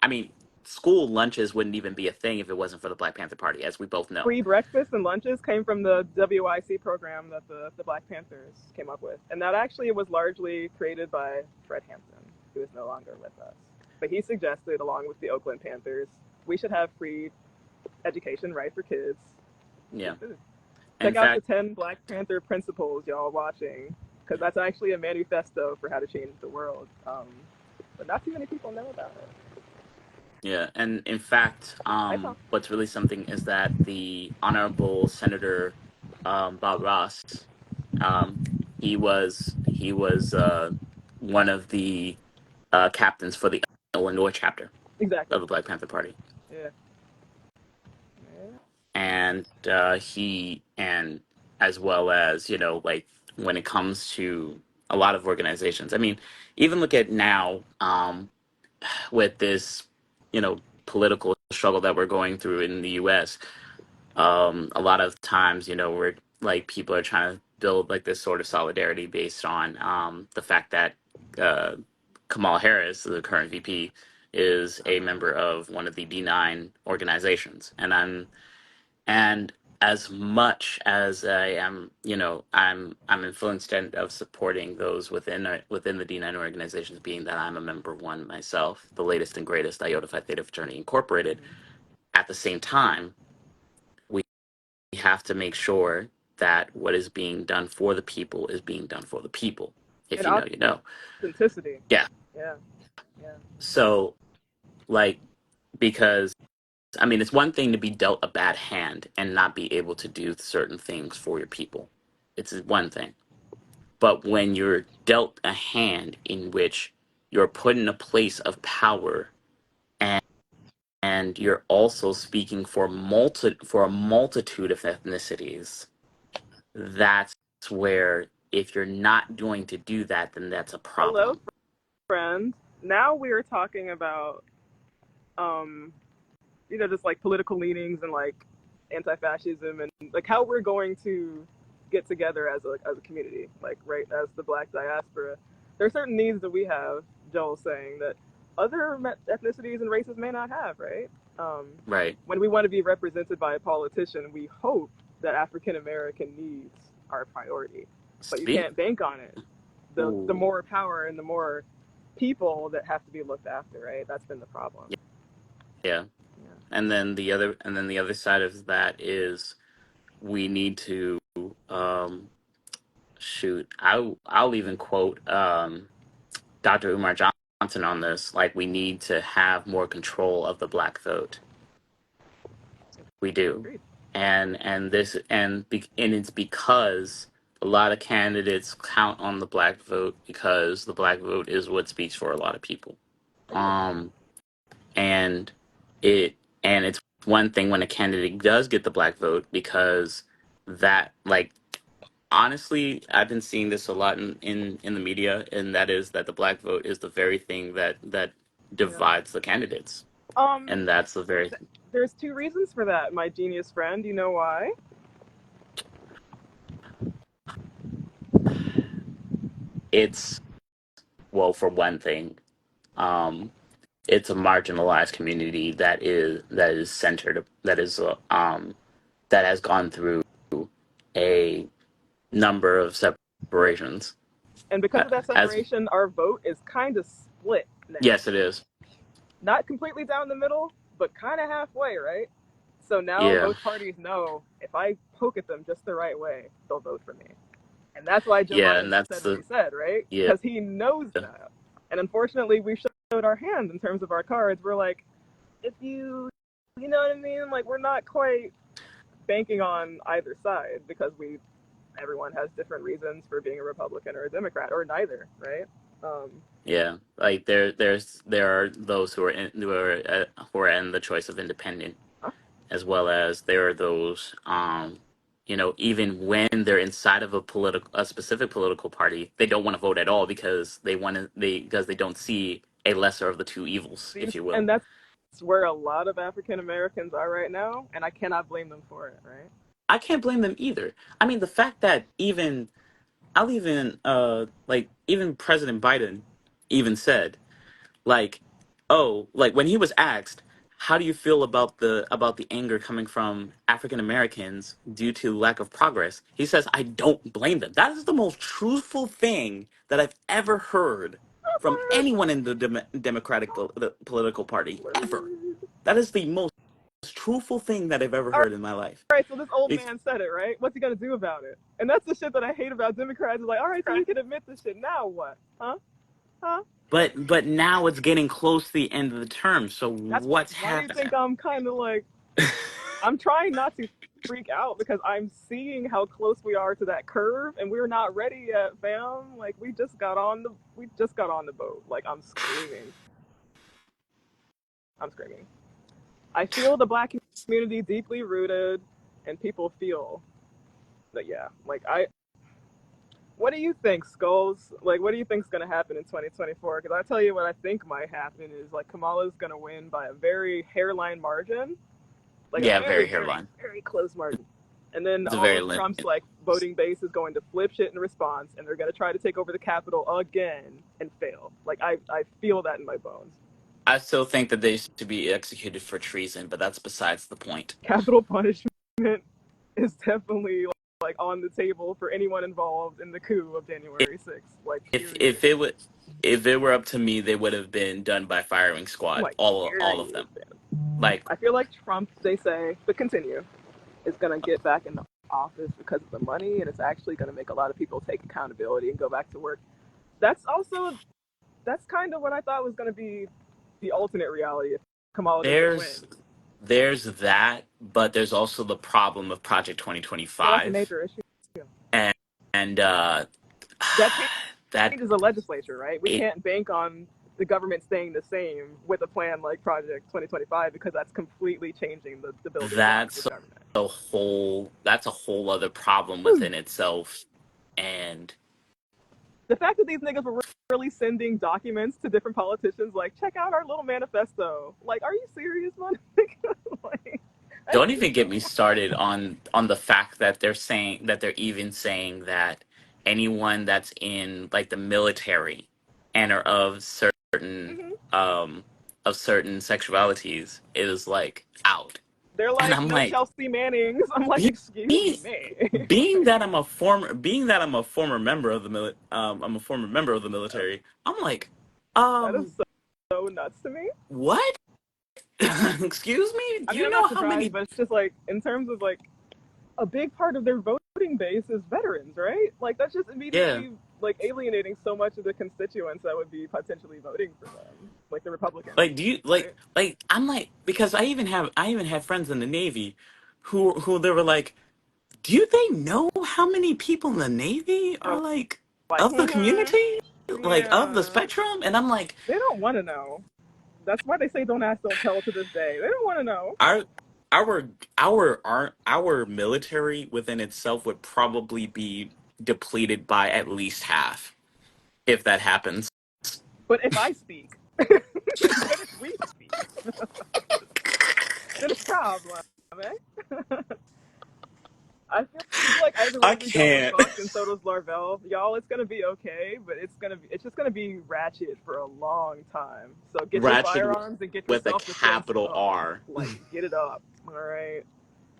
I mean, school lunches wouldn't even be a thing if it wasn't for the Black Panther Party, as we both know. Free breakfast and lunches came from the WIC program that the Black Panthers came up with. And that actually was largely created by Fred Hampton, who is no longer with us. But he suggested, along with the Oakland Panthers, we should have free education, right, for kids. Yeah. In Check out the fact, 10 Black Panther principles, y'all watching, because that's actually a manifesto for how to change the world. But not too many people know about it. yeah, and in fact, I thought, what's really something is that the Honorable Senator Bob Ross, um, he was one of the captains for the Illinois chapter exactly. of the Black Panther Party, Yeah. Yeah. and he and as well as like when it comes to a lot of organizations. I mean, even look at now with this political struggle that we're going through in the U.S. A lot of times, we're like people are trying to build like this sort of solidarity based on the fact that uh, Kamala Harris, the current VP, is a member of one of the D9 organizations, and as much as I am, I'm influenced and of supporting those within the D9 organizations, being that I'm a member one myself, the latest and greatest Iota Phi Theta Fraternity Incorporated. At the same time, we have to make sure that what is being done for the people is being done for the people. If And you know, you know. authenticity. Yeah. Yeah. Yeah. So, like, because I mean, it's one thing to be dealt a bad hand and not be able to do certain things for your people. It's one thing. But when you're dealt a hand in which you're put in a place of power, and you're also speaking for for a multitude of ethnicities, that's where if you're not going to do that, then that's a Hello, problem. friend. Now we are talking about, um, just like political leanings and like anti-fascism and like how we're going to get together as a community, like right as the Black diaspora. There are certain needs that we have. Joel's saying that other ethnicities and races may not have, right? Um, Right. when we want to be represented by a politician, we hope that African American needs are a priority, but you Speak. can't bank on it. The Ooh. more power and the more people that have to be looked after, right? That's been the problem. Yeah. Yeah. And then the other side of that is we need to um shoot. I'll even quote Dr. Umar Johnson on this. Like, we need to have more control of the black vote. We do, Agreed. and it's because a lot of candidates count on the black vote because the black vote is what speaks for a lot of people. Um, and it and it's one thing when a candidate does get the black vote because that, like, honestly, I've been seeing this a lot in the media, and that is that the black vote is the very thing that Yeah. divides the candidates, Um, and that's the very there's two reasons for that, my genius friend. You know why? it's well, for one thing, um, it's a marginalized community that is centered that has gone through a number of separations. And because of that As separation, our vote is kind of split now. Yes, it is. Not completely down the middle, but kind of halfway, right? So now Yeah, both parties know if I poke at them just the right way, they'll vote for me. And that's why Joe yeah, and Biden that's said what the he said, right? yeah, Because he knows that. And unfortunately, we showed our hand in terms of our cards. We're like, if you know what I mean? Like, we're not quite banking on either side because everyone has different reasons for being a Republican or a Democrat or neither, right? Um, yeah. Like, there are those who are in the choice of independent, as well as there are those even when they're inside of a specific political party, they don't want to vote at all because they don't see a lesser of the two evils, if you will. and that's where a lot of African Americans are right now, and I cannot blame them for it, right? I can't blame them either. I mean, the fact that even President Biden even said, like, oh, like when he was asked, how do you feel about the anger coming from African Americans due to lack of progress? He says, I don't blame them. That is the most truthful thing that I've ever heard from anyone in the Democratic the political party ever. That is the most truthful thing that I've ever All heard in my life. right, so this old Bec- man said it, right? What's he gonna do about it? And that's the shit that I hate about Democrats. Is like, all right, so he can admit this shit. Now what? Huh? Huh? but now it's getting close to the end of the term. So That's what's why do you happening? think I'm kind of like, I'm trying not to freak out because I'm seeing how close we are to that curve and we're not ready yet, fam. Like we just got on the boat. Like I'm screaming. I'm screaming. I feel the black community deeply rooted and people feel that yeah. Like I what do you think, Skulls? Like what do you think's gonna happen in 2024? Because I tell you what I think might happen is like Kamala's gonna win by a very hairline margin, like a Yeah, very, very very, hairline. very close margin. And then It's a all very of Trump's like voting base is going to flip shit in response, and they're going to try to take over the Capitol again and fail. Like I feel that in my bones. I still think that they should be executed for treason, but that's besides the point. Capital punishment is definitely like on the table for anyone involved in the coup of January 6th. Like If period. it would if it were up to me, they would have been done by firing squad, Like all of period. them. Like I feel like Trump, they say, but continue, is going to get back in the office because of the money, and it's actually going to make a lot of people take accountability and go back to work. That's kind of what I thought was going to be the alternate reality if Kamala doesn't win. there's there's that, but there's also the problem of Project Yeah, that's a 2025, major issue. and and That that changes the legislature, right? We it can't bank on the government staying the same with a plan like Project 2025 because that's completely changing the building blocks that's of government. that's a whole other problem within itself, and The fact that these niggas were really sending documents to different politicians, like, check out our little manifesto. Like, are you serious, man? Like, don't even get me started on the fact that they're even saying that anyone that's in like the military and are mm-hmm. um of certain sexualities is like out. They're And like, I'm no like, Chelsea Mannings. I'm like, be, excuse be, me. being that I'm a former member of the I'm a former member of the military. I'm like, That is um so nuts to me. what? Excuse me? I Do mean, you I'm know not how surprised, many but it's just like, in terms of like, a big part of their voting base is veterans, right? Like, that's just yeah. immediately like alienating so much of the constituents that would be potentially voting for them, like the Republicans, Like, do you right? like? I'm like, because I even have friends in the Navy, who they were like, do they know how many people in the Navy are Or like like, of the community, like of the yeah, spectrum? And I'm like, they don't want to know. That's why they say don't ask, don't tell to this day. They don't want to know. our our our military within itself would probably be depleted by at least half if that happens. But if I speak, but if we speak, then it's a problem, eh? I feel like either I way we go, we're can't. fucked, and so does Larvell. Y'all, it's gonna be okay, but it's just gonna be ratchet for a long time. So get your Ratchet firearms and get your with a self-defense capital up. R. Like, get it up. All right.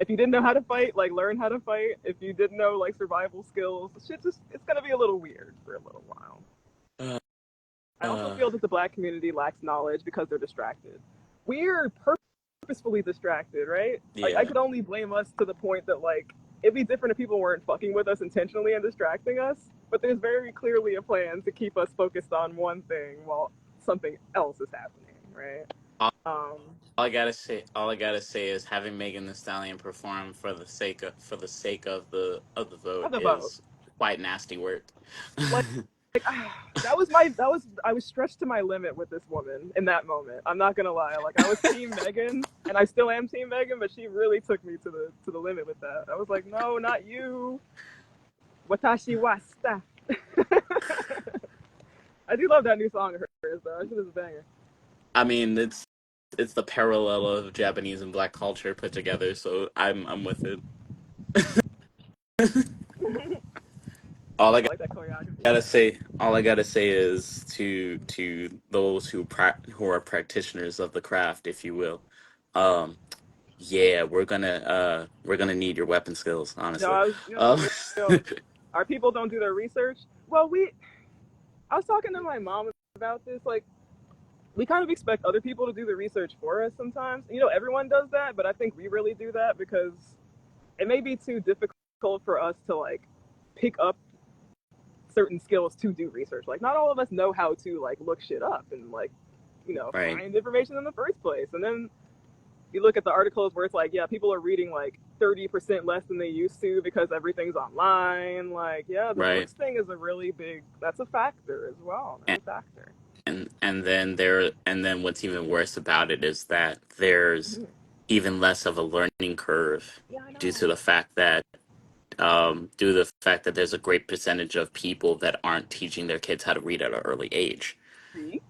If you didn't know how to fight, like learn how to fight. If you didn't know like survival skills, shit just it's gonna be a little weird for a little while. Uh, I also uh, feel that the black community lacks knowledge because they're distracted. We're purposefully distracted, right? Like I yeah. could only blame us to the point that like it'd be different if people weren't fucking with us intentionally and distracting us. But there's very clearly a plan to keep us focused on one thing while something else is happening, right? All, Um, all I gotta say is having Megan Thee Stallion perform for the sake of the vote of the vote. is quite nasty work. Like I was stretched to my limit with this woman in that moment. I'm not gonna lie. Like I was team Megan and I still am team Megan, but she really took me to the limit with that. I was like, no, not you. Watashi wasta. I do love that new song of hers though. She was a banger. I mean, it's the parallel of Japanese and black culture put together, so I'm with it. All I I like that choreography. all I gotta say is to those who are practitioners of the craft, if you will. Um, yeah, we're gonna need your weapon skills, No, honestly. I was, Um, our people don't do their research. Well, I was talking to my mom about this. Like, we kind of expect other people to do the research for us sometimes. Everyone does that, but I think we really do that because it may be too difficult for us to like pick up certain skills to do research. Like, not all of us know how to like look shit up and like, right, find information in the first place. And then you look at the articles where it's like, yeah, people are reading like 30% less than they used to because everything's online. Like, yeah, the right. books thing is that's a factor as well. That's And a factor. and then what's even worse about it is that there's Mhm. even less of a learning curve Yeah, I due know. to the fact that there's a great percentage of people that aren't teaching their kids how to read at an early age. See?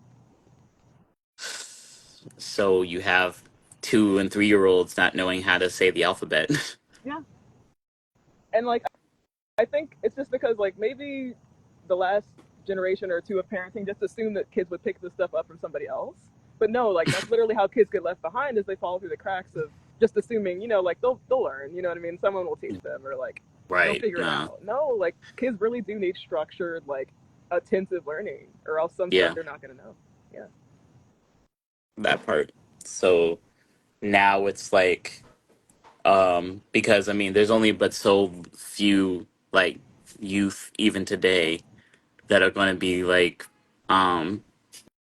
So you have 2 and 3 year olds not knowing how to say the alphabet. Yeah. And like, I think it's just because like maybe the last generation or two of parenting just assumed that kids would pick this stuff up from somebody else. But no, like that's literally how kids get left behind is they fall through the cracks of just assuming, like they'll learn, you know what I mean? Someone will teach them or like they'll Right. figure it No. out. No, like kids really do need structured, like attentive learning or else some stuff Yeah, they're not gonna know. Yeah. that part. So now it's like, because I mean, there's only but so few like youth even today that are going to be like, um,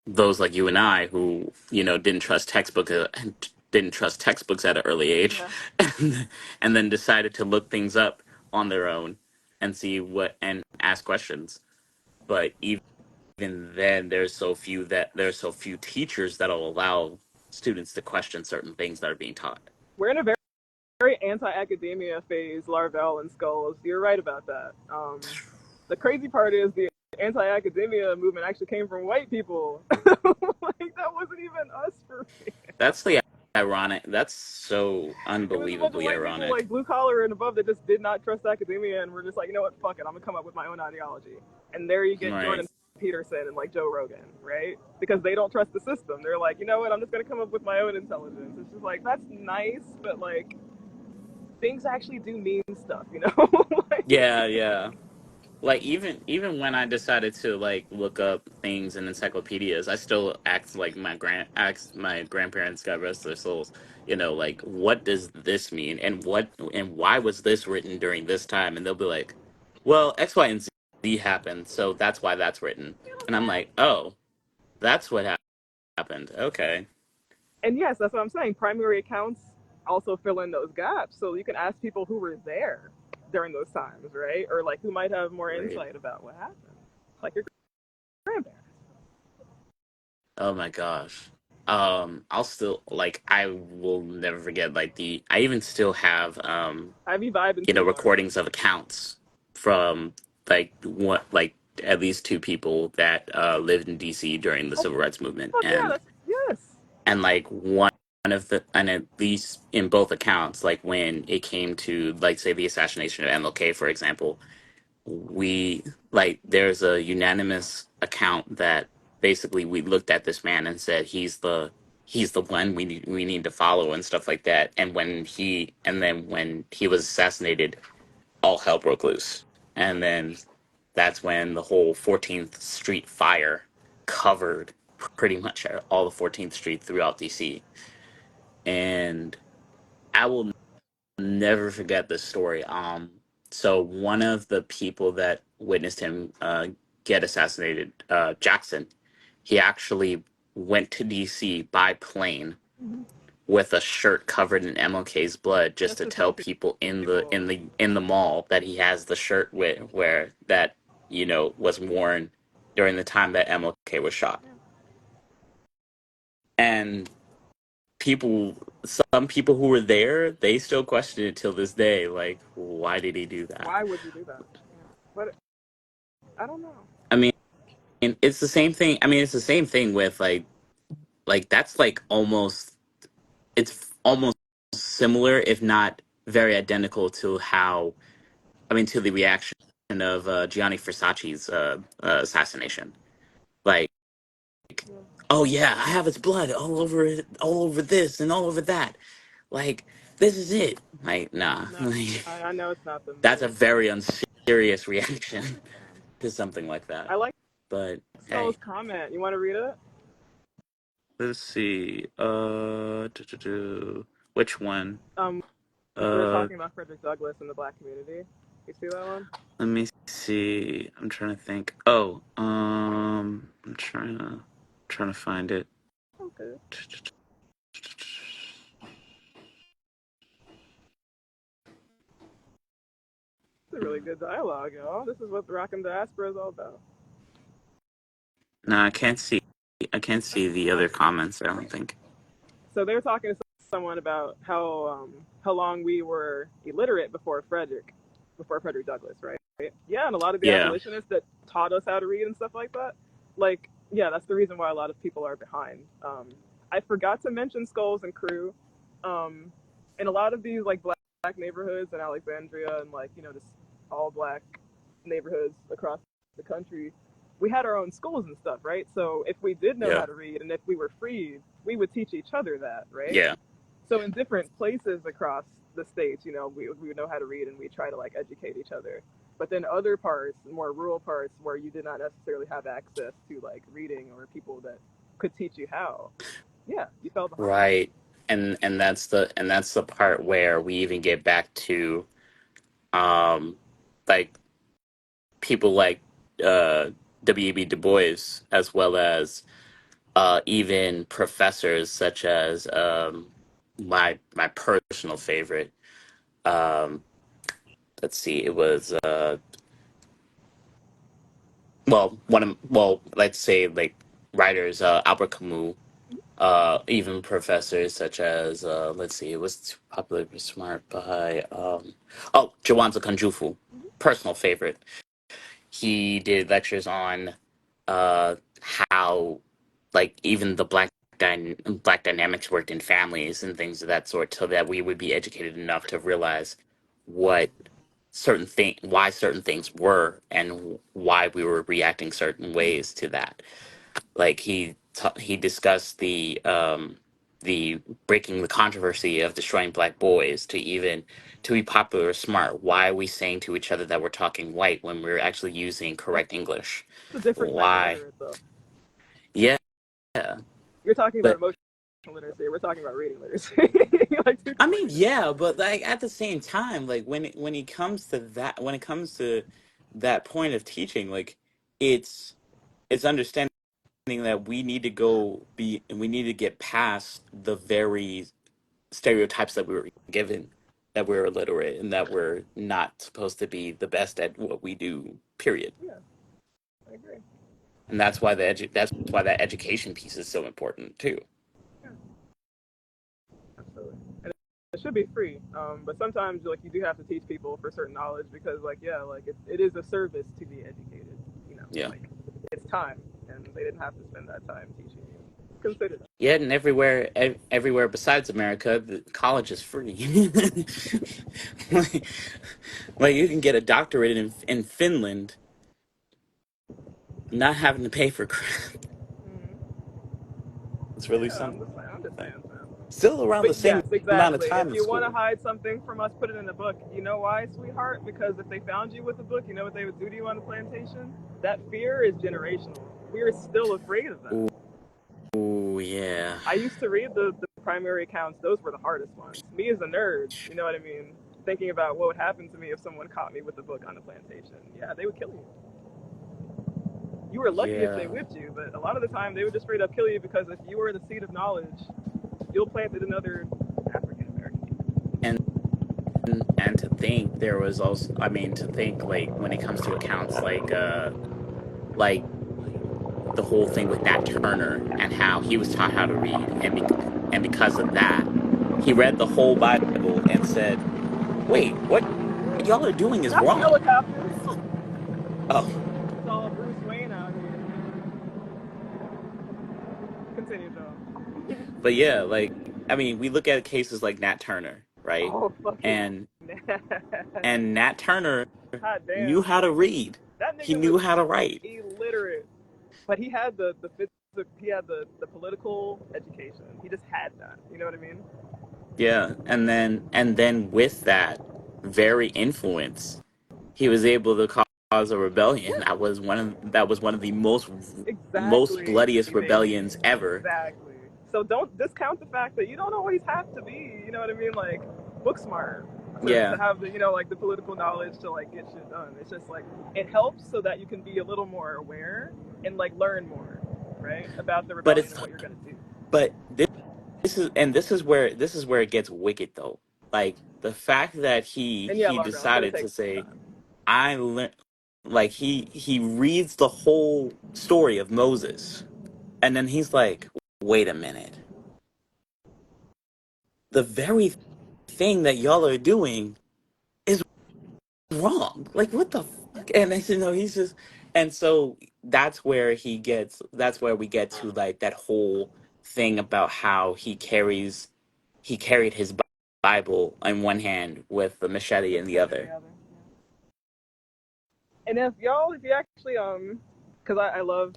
those like you and I who didn't trust textbooks at an early age, Yeah. and then decided to look things up on their own and see what and ask questions. But even then, there's so few teachers that'll allow students to question certain things that are being taught. We're in a very anti-academia phase, Larvell and Skulls. You're right about that. The crazy part is the anti-academia movement actually came from white people. Like that wasn't even us for me. That's the ironic. That's so It was a bunch of unbelievably white people, ironic. like blue collar and above, that just did not trust academia and were just like, you know what, fuck it, I'm gonna come up with my own ideology. And there you get Right. Jordan Peterson and like Joe Rogan, right? Because they don't trust the system. They're like, you know what, I'm just gonna come up with my own intelligence. It's just like that's nice, but like things actually do mean stuff, you know? Like, Yeah, yeah. Like even when I decided to like look up things in encyclopedias, I still asked my grandparents, God rest their souls, like what does this mean and why was this written during this time? And they'll be like, well, X, Y, and Z happened, so that's why that's written. And I'm like, oh, that's what happened. Okay, and yes, that's what I'm saying. Primary accounts also fill in those gaps. So you can ask people who were there during those times, right? Or like who might have more great. insight about what happened. Like your grandparents. Oh my gosh. I'll still like I will never forget like the I even still have Ivy Vibe and Seymour. recordings of accounts from like at least two people that lived in DC during the Oh civil rights movement, fuck yeah, that's yes. like one of the and at least in both accounts, like when it came to like say the assassination of MLK, for example, we like there's a unanimous account that basically we looked at this man and said he's the one we need to follow and stuff like that. And then when he was assassinated, all hell broke loose. And then that's when the whole 14th Street fire covered pretty much all the 14th Street throughout DC. And I will never forget this story. So one of the people that witnessed him get assassinated, Jackson, he actually went to DC by plane Mm-hmm. with a shirt covered in MLK's blood just Just to to tell tell people people. in the mall that he has the shirt where that was worn during the time that MLK was shot. Yeah. And people some people who were there, they still question it till this day, like why did he do that? Why would you do that? Yeah. But I don't know. I mean, it's the same thing. I mean, it's the same thing with that's like it's almost similar if not very identical to how to the reaction of Gianni Versace's assassination. Like oh yeah, I have his blood all over it, all over this and all over that. Like, this is it. Like, nah. No, Like, I know it's not the that's a movie. very unserious reaction Um, to something like that. I like But Skull's hey, comment. You want to read it? let's see. Which one? Um, we were Uh, talking about Frederick Douglass in the Black community. You see that one? let me see. I'm trying to think. Oh, I'm trying to find it. Okay. It's a really good dialogue, y'all. This is what the Rock and Diaspora is all about. No, I can't see. I can't see the other comments. I don't think. So they were talking to someone about how long we were illiterate before Frederick Douglass, right? Yeah, and a lot of the Yeah, abolitionists that taught us how to read and stuff like that, like yeah, that's the reason why a lot of people are behind. I forgot to mention Skulls and Crew. Um, in a lot of these like black neighborhoods in Alexandria and like just all black neighborhoods across the country, we had our own schools and stuff, right? So if we did know yeah, how to read and if we were freed, we would teach each other that, right? yeah. So in different places across the states, we would know how to read and we try to like educate each other. But then other parts, more rural parts, where you did not necessarily have access to like reading or people that could teach you how, yeah, you fell behind. Right. And that's the part where we even get back to um like people like uh W.E.B. Du Bois, as well as even professors such as my personal favorite. Um, let's see, it was let's say like writers, Albert Camus, even professors such as let's see, it was Popular Smart by Jawanza Kanjufu, personal favorite. He did lectures on uh, how like even the black dynamics worked in families and things of that sort, so that we would be educated enough to realize what why certain things were and why we were reacting certain ways to that. Like he discussed the breaking the controversy of destroying black boys, to even to be popular or smart. Why are we saying to each other that we're talking white when we're actually using That's correct English? a different type of Why? literate, though. Yeah, You're talking about but emotional literacy. We're talking about reading literacy, like two I completely mean, different yeah, things. but like at the same time, like when it comes to that point of teaching, like it's it's understanding that we need to get past the very stereotypes that we were given, that we're illiterate and that we're not supposed to be the best at what we do, period. Yeah, I agree. And that's why that education piece is so important too. Yeah, absolutely. And it should be free. But sometimes like you do have to teach people for certain knowledge because like yeah, like it is a service to be educated. Yeah. Like it's time, and they didn't have to spend that time teaching you. Consider that. Yeah, and everywhere besides America, the college is free. like, like you can get a doctorate in Finland, not having to pay for crap. Mm-hmm. It's really Yeah, something. I'm just Like, saying, man. still around But the same yes, amount of exactly. If time in you want to school. hide something from us, put it in a book. You know why, sweetheart? Because if they found you with a book, you know what they would do to you on the plantation? That fear is generational. We are still afraid of that. Ooh, ooh, yeah. I used to read the primary accounts. Those were the hardest ones. Me as a nerd, you know what I mean? Thinking about what would happen to me if someone caught me with a book on the plantation. Yeah, they would kill you. You were lucky if they Yeah. whipped you, but a lot of the time they would just straight up kill you because if you were the seed of knowledge, you'll plant it in other African American people. And and to think there was also, I mean, to think like when it comes to accounts like the whole thing with Nat Turner and how he was taught how to read, and because of that, he read the whole Bible and said, "Wait, what y'all are doing is Not the wrong." helicopters. Oh, It's all Bruce Wayne out here. Continue, Joe. but yeah, like I mean, we look at cases like Nat Turner, right? Oh, fucking And man. Nat Turner Hot knew damn. how to read. That He nigga was knew how to write. illiterate. But he had the he had the political education. He just had that. You know what I mean? Yeah, and then with that very influence, he was able to cause a rebellion that was one of the most Exactly. bloodiest Thank you. rebellions ever. Exactly. So don't discount the fact that you don't always have to be, you know what I mean, like book smart to Yeah, have the, like the political knowledge to like get shit done. It's just like it helps so that you can be a little more aware and like learn more, right, about the but rebellion it's and what you're gonna do. but this is where it gets wicked though. Like the fact that And yeah, he Largo, it's gonna decided take to some say time. I learned, like he reads the whole story of Moses, and then he's like, wait a minute, the very thing that y'all are doing is wrong. Like, what the fuck? And I said, no, he's just, and so that's where we get to like that whole thing about how he carried his Bible in one hand with the machete The in the sword in other. the other. And if you actually because I love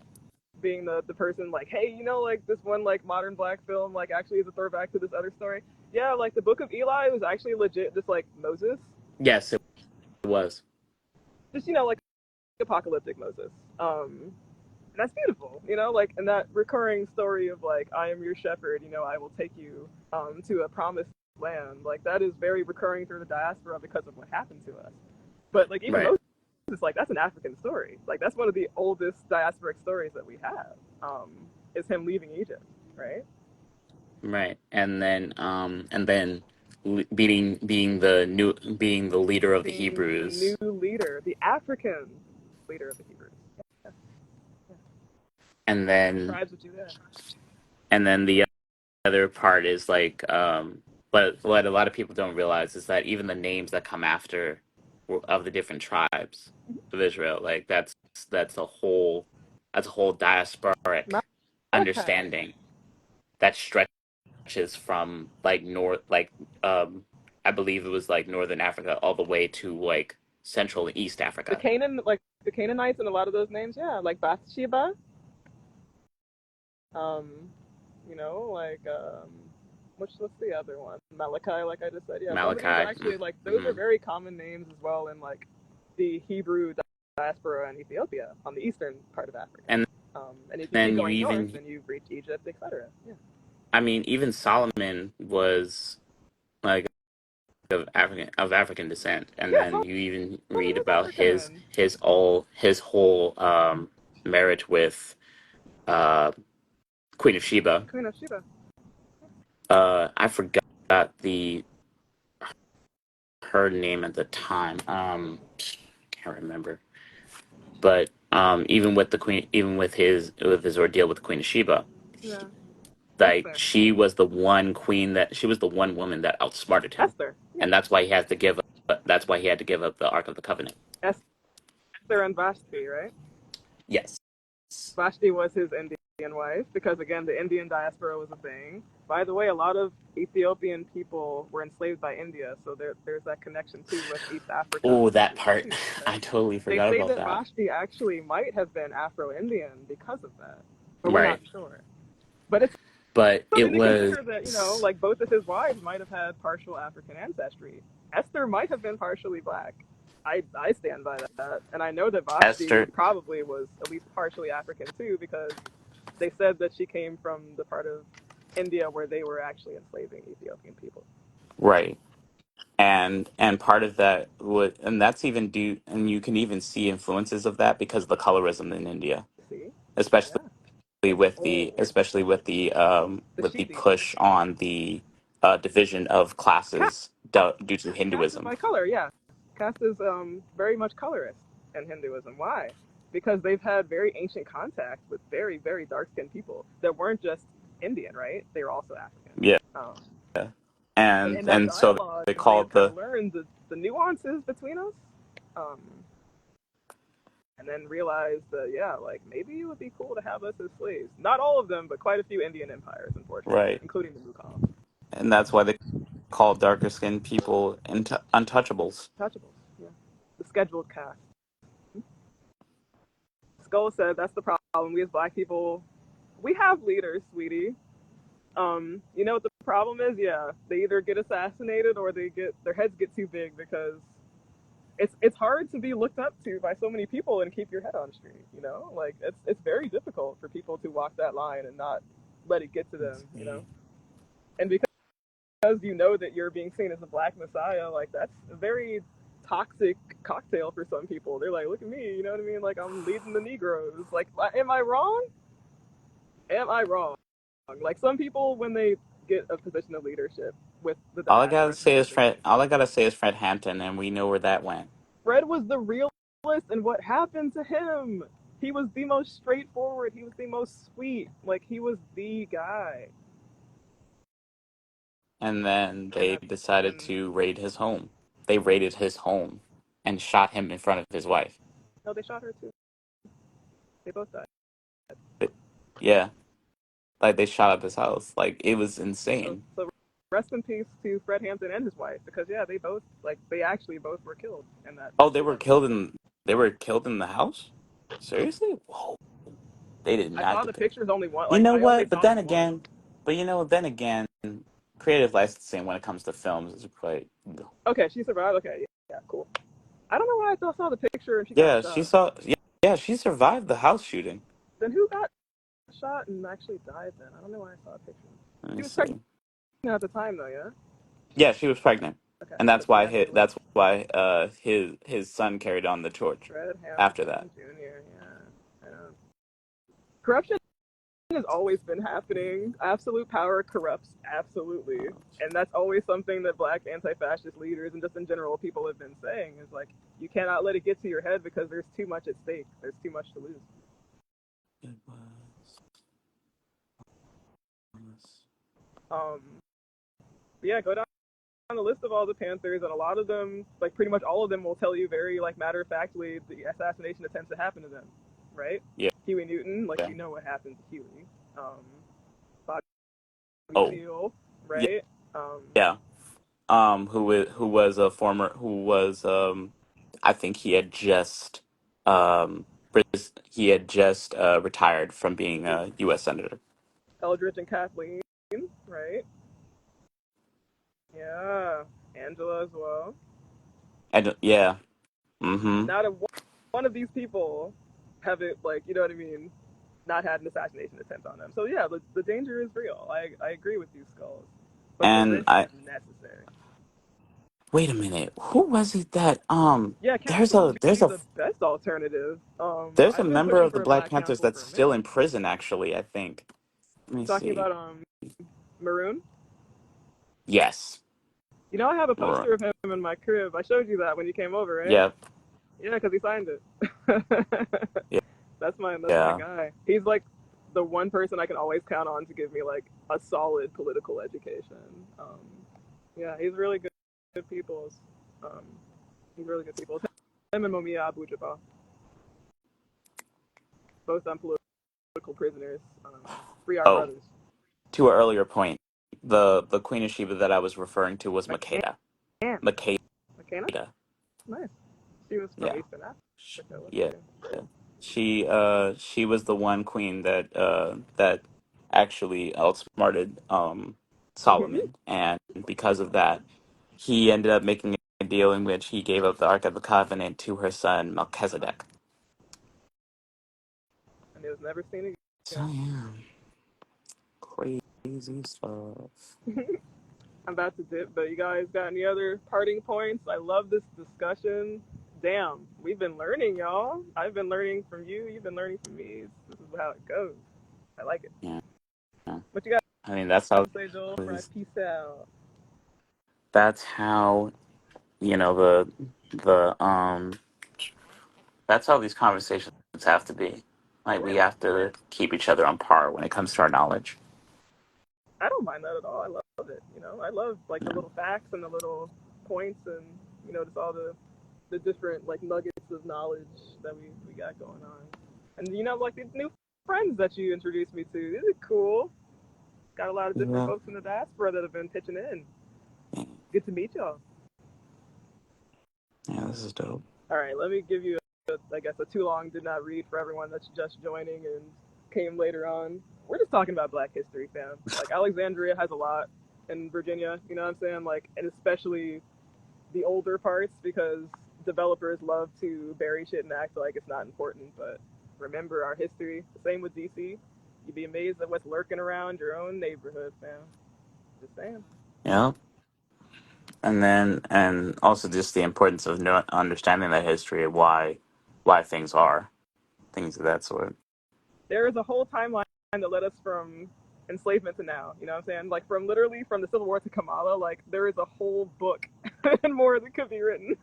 being the person like, hey, like this one like modern black film like actually is a throwback to this other story. Yeah, like the Book of Eli was actually legit just like Moses, Yes, it was. just like apocalyptic Moses. And that's beautiful, like and that recurring story of like I am your shepherd, I will take you to a promised land. Like that is very recurring through the diaspora because of what happened to us. But like even Right, Moses, like that's an African story. Like that's one of the oldest diasporic stories that we have. Is him leaving Egypt, right? right, and then being the leader of the Being the new Hebrews, leader, the African leader of the Hebrews. Yeah, yeah. and The then tribes of Judah. the other part is like, but what a lot of people don't realize is that even the names that come after of the different tribes of Israel, like that's a whole diasporic Malachi. understanding that stretches from like north, like I believe it was like northern Africa all the way to like central and east The Africa. Canaan, like the Canaanites, and a lot of those names, yeah, like Bathsheba. Um, like what's the other one? Malachi, like I just said. Yeah, some of these Malachi. actually like those are Mhm. very common names as well in like the Hebrew diaspora in Ethiopia on the eastern part of Africa. And And if you keep then going north, then you reach Egypt, etc. Yeah. I mean, even Solomon was like of African descent, and Yeah, then you even Solomon read is about African. his whole marriage with uh, Queen of Sheba. Queen of Sheba. I forgot the her name at the time. Can't remember. But even with the queen, even with his ordeal with the Queen of Sheba, Yeah. like Esther. she was the one woman that outsmarted him, Esther. Yeah. and that's why he has to give up. That's why he had to give up the Ark of the Covenant. Esther and Vashti, right? Yes. Vashti was his Indian wife because, again, the Indian diaspora was a thing. By the way, a lot of Ethiopian people were enslaved by India, so there's that connection too with East Africa Oh, that specifically part. too, I right? totally They forgot say about that that. Vashti actually might have been Afro-Indian because of that, but we're not Right. sure. But it's But it something to was consider that like both of his wives might have had partial African ancestry. Esther might have been partially black. I stand by that, and I know that Vashti Esther. probably was at least partially African too because they said that she came from the part of India where they were actually enslaving Ethiopian people. Right. And part of that would, and that's even due, and you can even see influences of that because of the colorism in India, See? especially Yeah. It's old. The with the Shidi. push on the division of classes due to Caste is Hinduism. by color, yeah. Caste is very much colorist in Hinduism. Why? Because they've had very ancient contact with very, very dark skinned people that weren't just Indian, right? They were also African. Yeah. Um, and in that And so dialogue, they they called kind the of learned the nuances between us. Um, and then realized that, yeah, like maybe it would be cool to have us as slaves. Not all of them, but quite a few Indian empires, unfortunately, right, including the Mughals. and that's why they call darker skinned people untouchables. Touchables, yeah. The scheduled caste. Skull said that's the problem. We as black people We have leaders, sweetie. You know what the problem is? Yeah, they either get assassinated or they get their heads get too big because it's hard to be looked up to by so many people and keep your head on straight. You know, like it's very difficult for people to walk that line and not let it get to them. You know, and because you know that you're being seen as a black messiah, like that's a very toxic cocktail for some people. They're like, look at me, you know what I mean? Like I'm leading the Negroes. Like, am I wrong? Am I wrong? Like some people, when they get a position of leadership with the All I gotta diaspora say is specifically, Fred. All I gotta say is Fred Hampton, and we know where that went. Fred was the realist, and what happened to him? He was the most straightforward. He was the most sweet. Like he was the guy. And then And they that's decided and to raid his home. They raided his home and shot him in front of his wife. no, they shot her too. They both died. But, yeah, like they shot up his house. Like it was So, insane. so rest in peace to Fred Hampton and his wife because yeah, they actually both were killed in Oh, that they were shootout. killed in. They were killed in the house. Seriously? Whoa! They did I not saw the get that. pictures only one. You Like know I only what? But saw then them once. again, then again, creative licensing when it comes to films is quite. Okay, she survived. Okay, yeah, cool. I don't know why I saw the picture and she got Yeah, she shot. saw. Yeah, yeah, she survived the house shooting. Then who got shot and actually died? Then I don't know why I saw a picture. Let She me was pregnant see. at the time though, yeah. Yeah, she was pregnant, Okay, and so she had to live. that's why his son carried on the torch Fred after that. Hampton Jr. Yeah, I know. Corruption has always been happening. Absolute power corrupts absolutely, and that's always something that black anti-fascist leaders and just in general people have been saying is like you cannot let it get to your head because there's too much at stake. There's too much to lose. It was. Um, yeah, go down the list of all the Panthers, and a lot of them, like pretty much all of them, will tell you very like matter of factly the assassination attempts that happened to them, right? Yeah, Huey Newton, like yeah. you know what happened to Huey. Um, Bobby Oh, Seale, yeah, right? yeah. Who was a former who was I think he had just retired from being a U.S. senator. Eldridge and Kathleen, right? Yeah, Angela as well. And yeah, mm-hmm. Not a one of these people have it like you know what I mean, not had an assassination attempt on them. So yeah, the danger is real. I agree with you, Skulls, but the And risk I is necessary. wait a minute. Who was it that Yeah, Kathleen would be there's a the best alternative. there's a I've been member pushing of the for a Black black Panthers council that's for a still minute. in prison. Actually, I think. Let me Talking see. about Maroon. Yes. You know, I have a Right. poster of him in my crib. I showed you that when you came over, right? Yep. Yeah, because he signed it. Yeah. That's my Yeah. guy. He's like the one person I can always count on to give me like a solid political education. Yeah, he's really good. Good people. Um, he's really good people. Him and Momia Abu Jabbar, both on political prisoners. Free our Oh, brothers. to an earlier point, the Queen of Sheba that I was referring to was Makeda. McCann. Makeda. McCann? Nice. She was from Yeah. Eastern Africa, wasn't Yeah. she? She was the one queen that actually outsmarted Solomon, and because of that, he ended up making a deal in which he gave up the Ark of the Covenant to her son Melchizedek. And it was never seen So again. yeah, crazy stuff. I'm about to dip, but you guys got any other parting points? I love this discussion. Damn, we've been learning, y'all. I've been learning from you. You've been learning from me. This is how it goes. I like it. Yeah, yeah. What you got I mean that's how to say, Joel? it For I is. peace out. That's how you know the that's how these conversations have to be. Like we Yeah, have to keep each other on par when it comes to our knowledge. I don't mind that at all. I love it. You know, I love like the Yeah. little facts and the little points and just all the different like nuggets of knowledge that we got going on. And like these new friends that you introduced me to. This is cool. Got a lot of different Yeah. folks in the diaspora that have been pitching in. Yeah, Good to meet y'all. yeah, this is dope. All right, let me give you, I guess, a too long did not read for everyone that's just joining and came later on. we're just talking about Black history, fam. Like Alexandria has a lot in Virginia, you know what I'm saying? Like, and especially the older parts because developers love to bury shit and act like it's not important. But remember our history. The same with DC. You'd be amazed at what's lurking around your own neighborhood, fam. Just saying. Yeah. And also just the importance of understanding the history of why things are things of that sort. There is a whole timeline that led us from enslavement to now. You know what I'm saying? Like from literally from the Civil War to Kamala, like there is a whole book and more that could be written.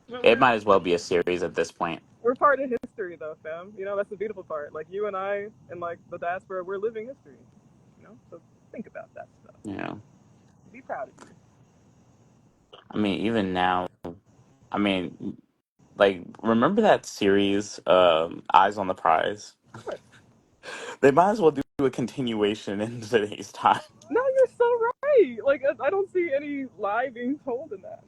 But It might as well be a series at this point. we're part of history though, fam. You know, that's the beautiful part. Like you and I and like the diaspora, we're living history. You know? So think about that stuff. You know, Be proud of you. I mean, even now, I mean, like, remember that series, Eyes on the Prize? Of course. They might as well do a continuation in today's time. No, you're so right. Like I don't see any lie being told in that.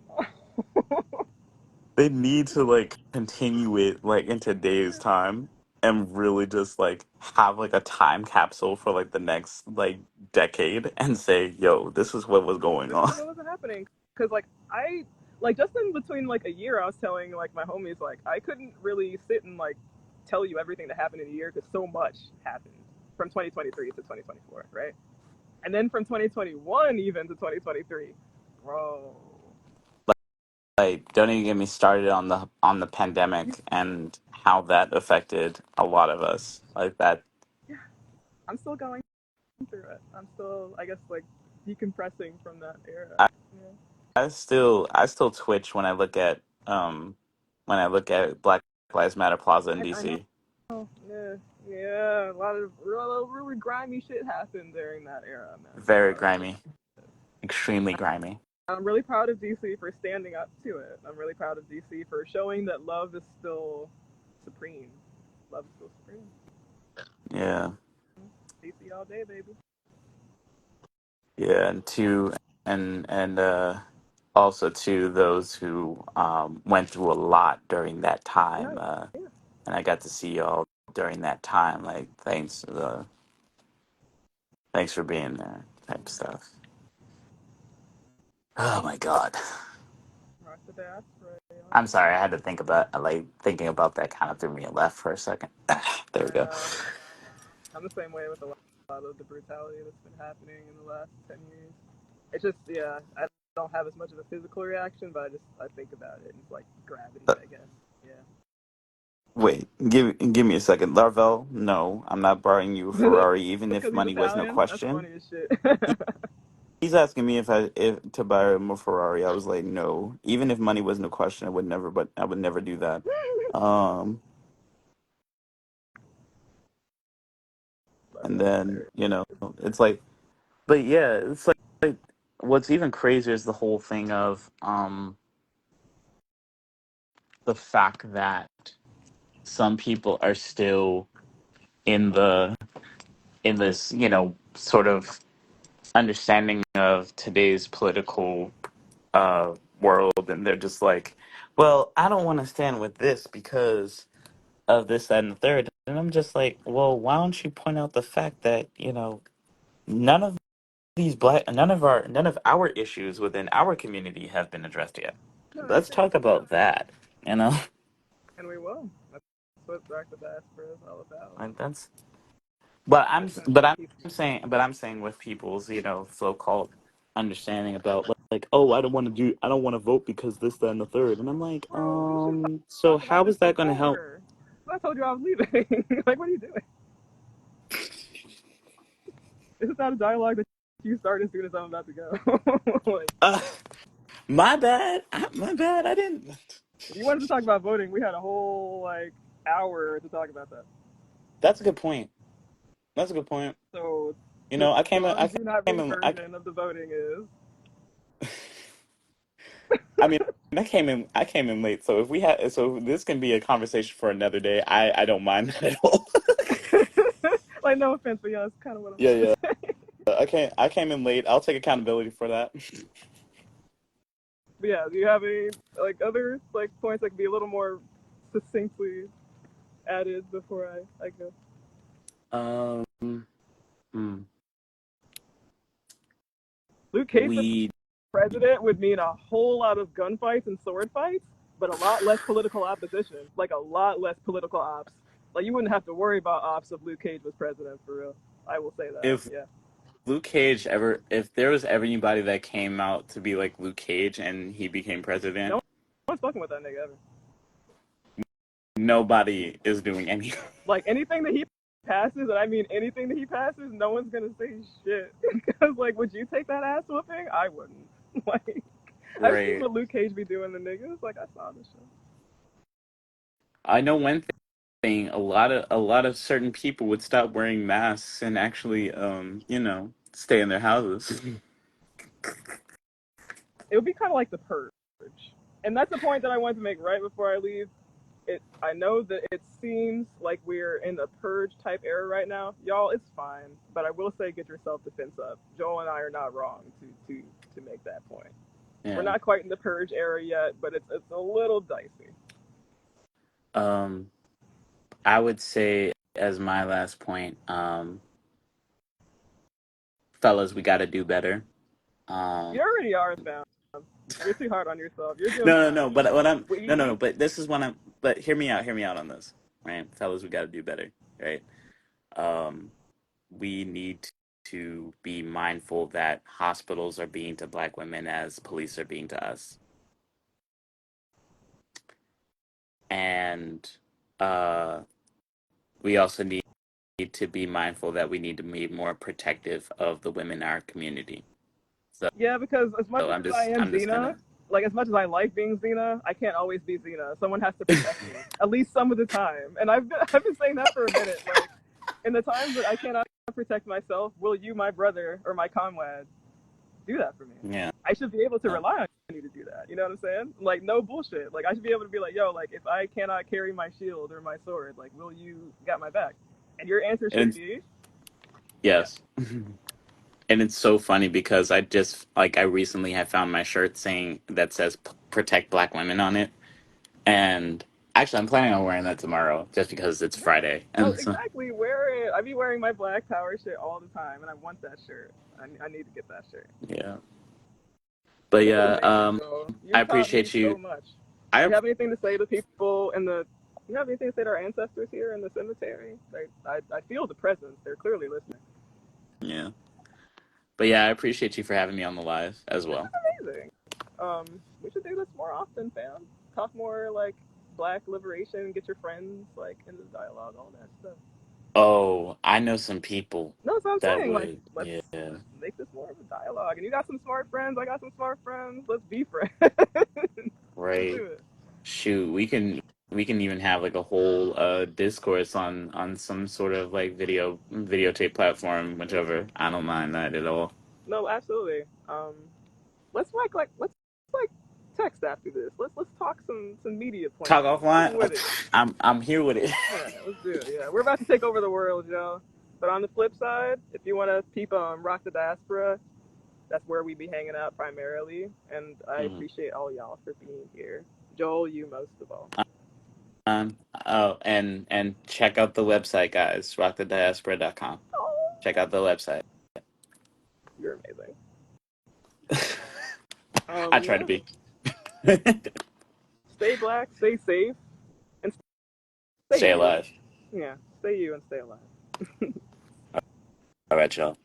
They need to like continue it like in today's time and really just like have like a time capsule for like the next like decade and say, yo, this is what was going This is on. what was happening. Cause like I like just in between like a year, I was telling like my homies like I couldn't really sit and like tell you everything that happened in a year because so much happened from 2023 to 2024, right? And then from 2021 even to 2023, bro. Like, don't even get me started on the You, pandemic and how that affected a lot of us. Like that, yeah, I'm still going through it. I'm still, I guess, like decompressing from that era. I, Yeah. I still twitch um when I look at Black Lives Matter Plaza in I know. DC. Yeah, yeah. A lot of really grimy shit happened during that era, man. Very A lot of grimy, extremely grimy. I'm really proud of DC for standing up to it. I'm really proud of DC for showing that love is still supreme. Love is still supreme. Yeah. DC all day, baby. Yeah, and also to those who went through a lot during that time, No, yeah. and I got to see y'all during that time. Like, thanks for being there, type stuff. Oh my God, Rock the diaspora. I'm sorry. I had to think about like thinking about that kind of threw me a left for a second. There we go. Yeah. I'm the same way with a lot of the brutality that's been happening in the last 10 years. It's just, yeah, I don't have as much of a physical reaction, but I think about it and it's like gravity, Uh, I guess. Yeah. Wait, give me a second, Larvel. No, I'm not borrowing you a Ferrari, even if Because he's money was no Italian? That's question. funny as shit. He's asking me if to buy him a Ferrari. I was like, no. Even if money wasn't a question, I would never. But I would never do that. Um, That's and then hilarious. it's like, but yeah, it's like what's even crazier is the whole thing of the fact that some people are still in the in this sort of understanding of today's political world, and they're just like, well, I don't want to stand with this because of this, that, and the third. And I'm just like, well, why don't you point out the fact that, none of none of our issues within our community have been addressed yet. No, Let's talk exactly. about that. You know, And we will. That's what Rock the Diaspora is all about. like that's. Uplifting people. But I'm saying with people's, so-called understanding about like, oh, I don't want to vote because this, that, and the third, and I'm like, Bro, we should so talk about how this is that going to help? before. I told you I was leaving. Like, what are you doing? This is not a dialogue that you start as soon as I'm about to go. Like, Uh, my bad. My bad. I didn't. if you wanted to talk about voting, we had a whole like hour to talk about that. That's a good point. That's a good point. So You the know, on do not came read in, version of the voting is I mean, I came in late. So this can be a conversation for another day. I don't mind that at all. like no offense, but yeah, that's kind of what I'm Yeah, trying to yeah. say. I came in late. I'll take accountability for that. But yeah, do you have any like other like points that could be a little more succinctly added before I go? Um, hmm, Luke Cage for we president would mean a whole lot of gunfights and sword fights, but a lot less political opposition. Like a lot less political ops. Like you wouldn't have to worry about ops if Luke Cage was president for real. I will say that. if Yeah. Luke Cage ever, if there was ever anybody that came out to be like Luke Cage and he became No president, one's fucking with that nigga ever. nobody is doing anything. Like anything that he passes, and I mean anything that he passes, no one's gonna say shit. Because like, would you take that ass whooping? I wouldn't. Like, I've seen Right. what Luke Cage be doing to niggas. Like I saw this shit. I know one thing, a lot of certain people would stop wearing masks and actually stay in their houses. It would be kind of like the purge, and that's the point that I wanted to make right before I leave. I know that it seems like we're in the purge type era right now. Y'all, it's fine, but I will say get your self defense up. Joel and I are not wrong to make that point. We're Yeah. not quite in the purge era yet, but it's a little dicey. Um, I would say as my last point, fellas, we got to do better. You Um, already are, fam. You're too hard on yourself. You're doing no, no, fine. no. But what I'm no, no, We no. But this is what I'm. But hear me out on this, right, fellas? We got to do better, right? Um, we need to be mindful that hospitals are being to Black women as police are being to us, and uh, we also need to be mindful that we need to be more protective of the women in our community. So, Yeah, because as much as I am I'm just Xena, gonna. like as much as I like being Xena, I can't always be Xena. Someone has to protect me at least some of the time, and I've been saying that for a minute. Like in the times that I cannot protect myself, will you, my brother or my comrade, do that for me? Yeah. I should be able to rely on you to do that. You know what I'm saying? Like no bullshit. Like I should be able to be like, yo, like if I cannot carry my shield or my sword, like will you got my back? And your answer should And be, yeah. yes. And it's so funny because I recently have found my shirt saying that says "Protect Black Women" on it, and actually I'm planning on wearing that tomorrow just because it's Yeah. Friday, No, and so exactly. Wear it. I be wearing my Black Power shit all the time, and I want that shirt. I need to get that shirt. yeah. But This was yeah, amazing, Joel. I You've taught me appreciate you. so much. Do I you have anything to say to people in the? Do you have anything to say to our ancestors here in the cemetery? I feel the presence. They're clearly listening. Yeah, but yeah, I appreciate you for having me on the live as This well. is amazing. We should do this more often, fam. Talk more like Black liberation. Get your friends like in the dialogue, all that stuff. Oh, I know some people No, that's what I'm that saying. Like, would, let's yeah, make this more of a dialogue. And you got some smart friends. I got some smart friends. Let's be friends. Let's right. do it. Shoot, we can even have like a whole discourse on some sort of like videotape platform, whichever. I don't mind that at all. No, absolutely. Let's let's like text after this. Let's talk some media Talk plans. I'm offline. with it. I'm here with it. Yeah, let's do it. Yeah, we're about to take over the world, y'all. But on the flip side, if you want to peep Rock the Diaspora, that's where we be hanging out primarily. And I Mhm. appreciate all y'all for being here. Joel, you most of all. Oh, and check out the website, guys. Rockthediaspora.com. Oh, Check out the website. you're amazing. I try to Yeah. be. Stay Black, stay safe, and stay Stay you. alive. Yeah, stay you and stay alive. All right, y'all.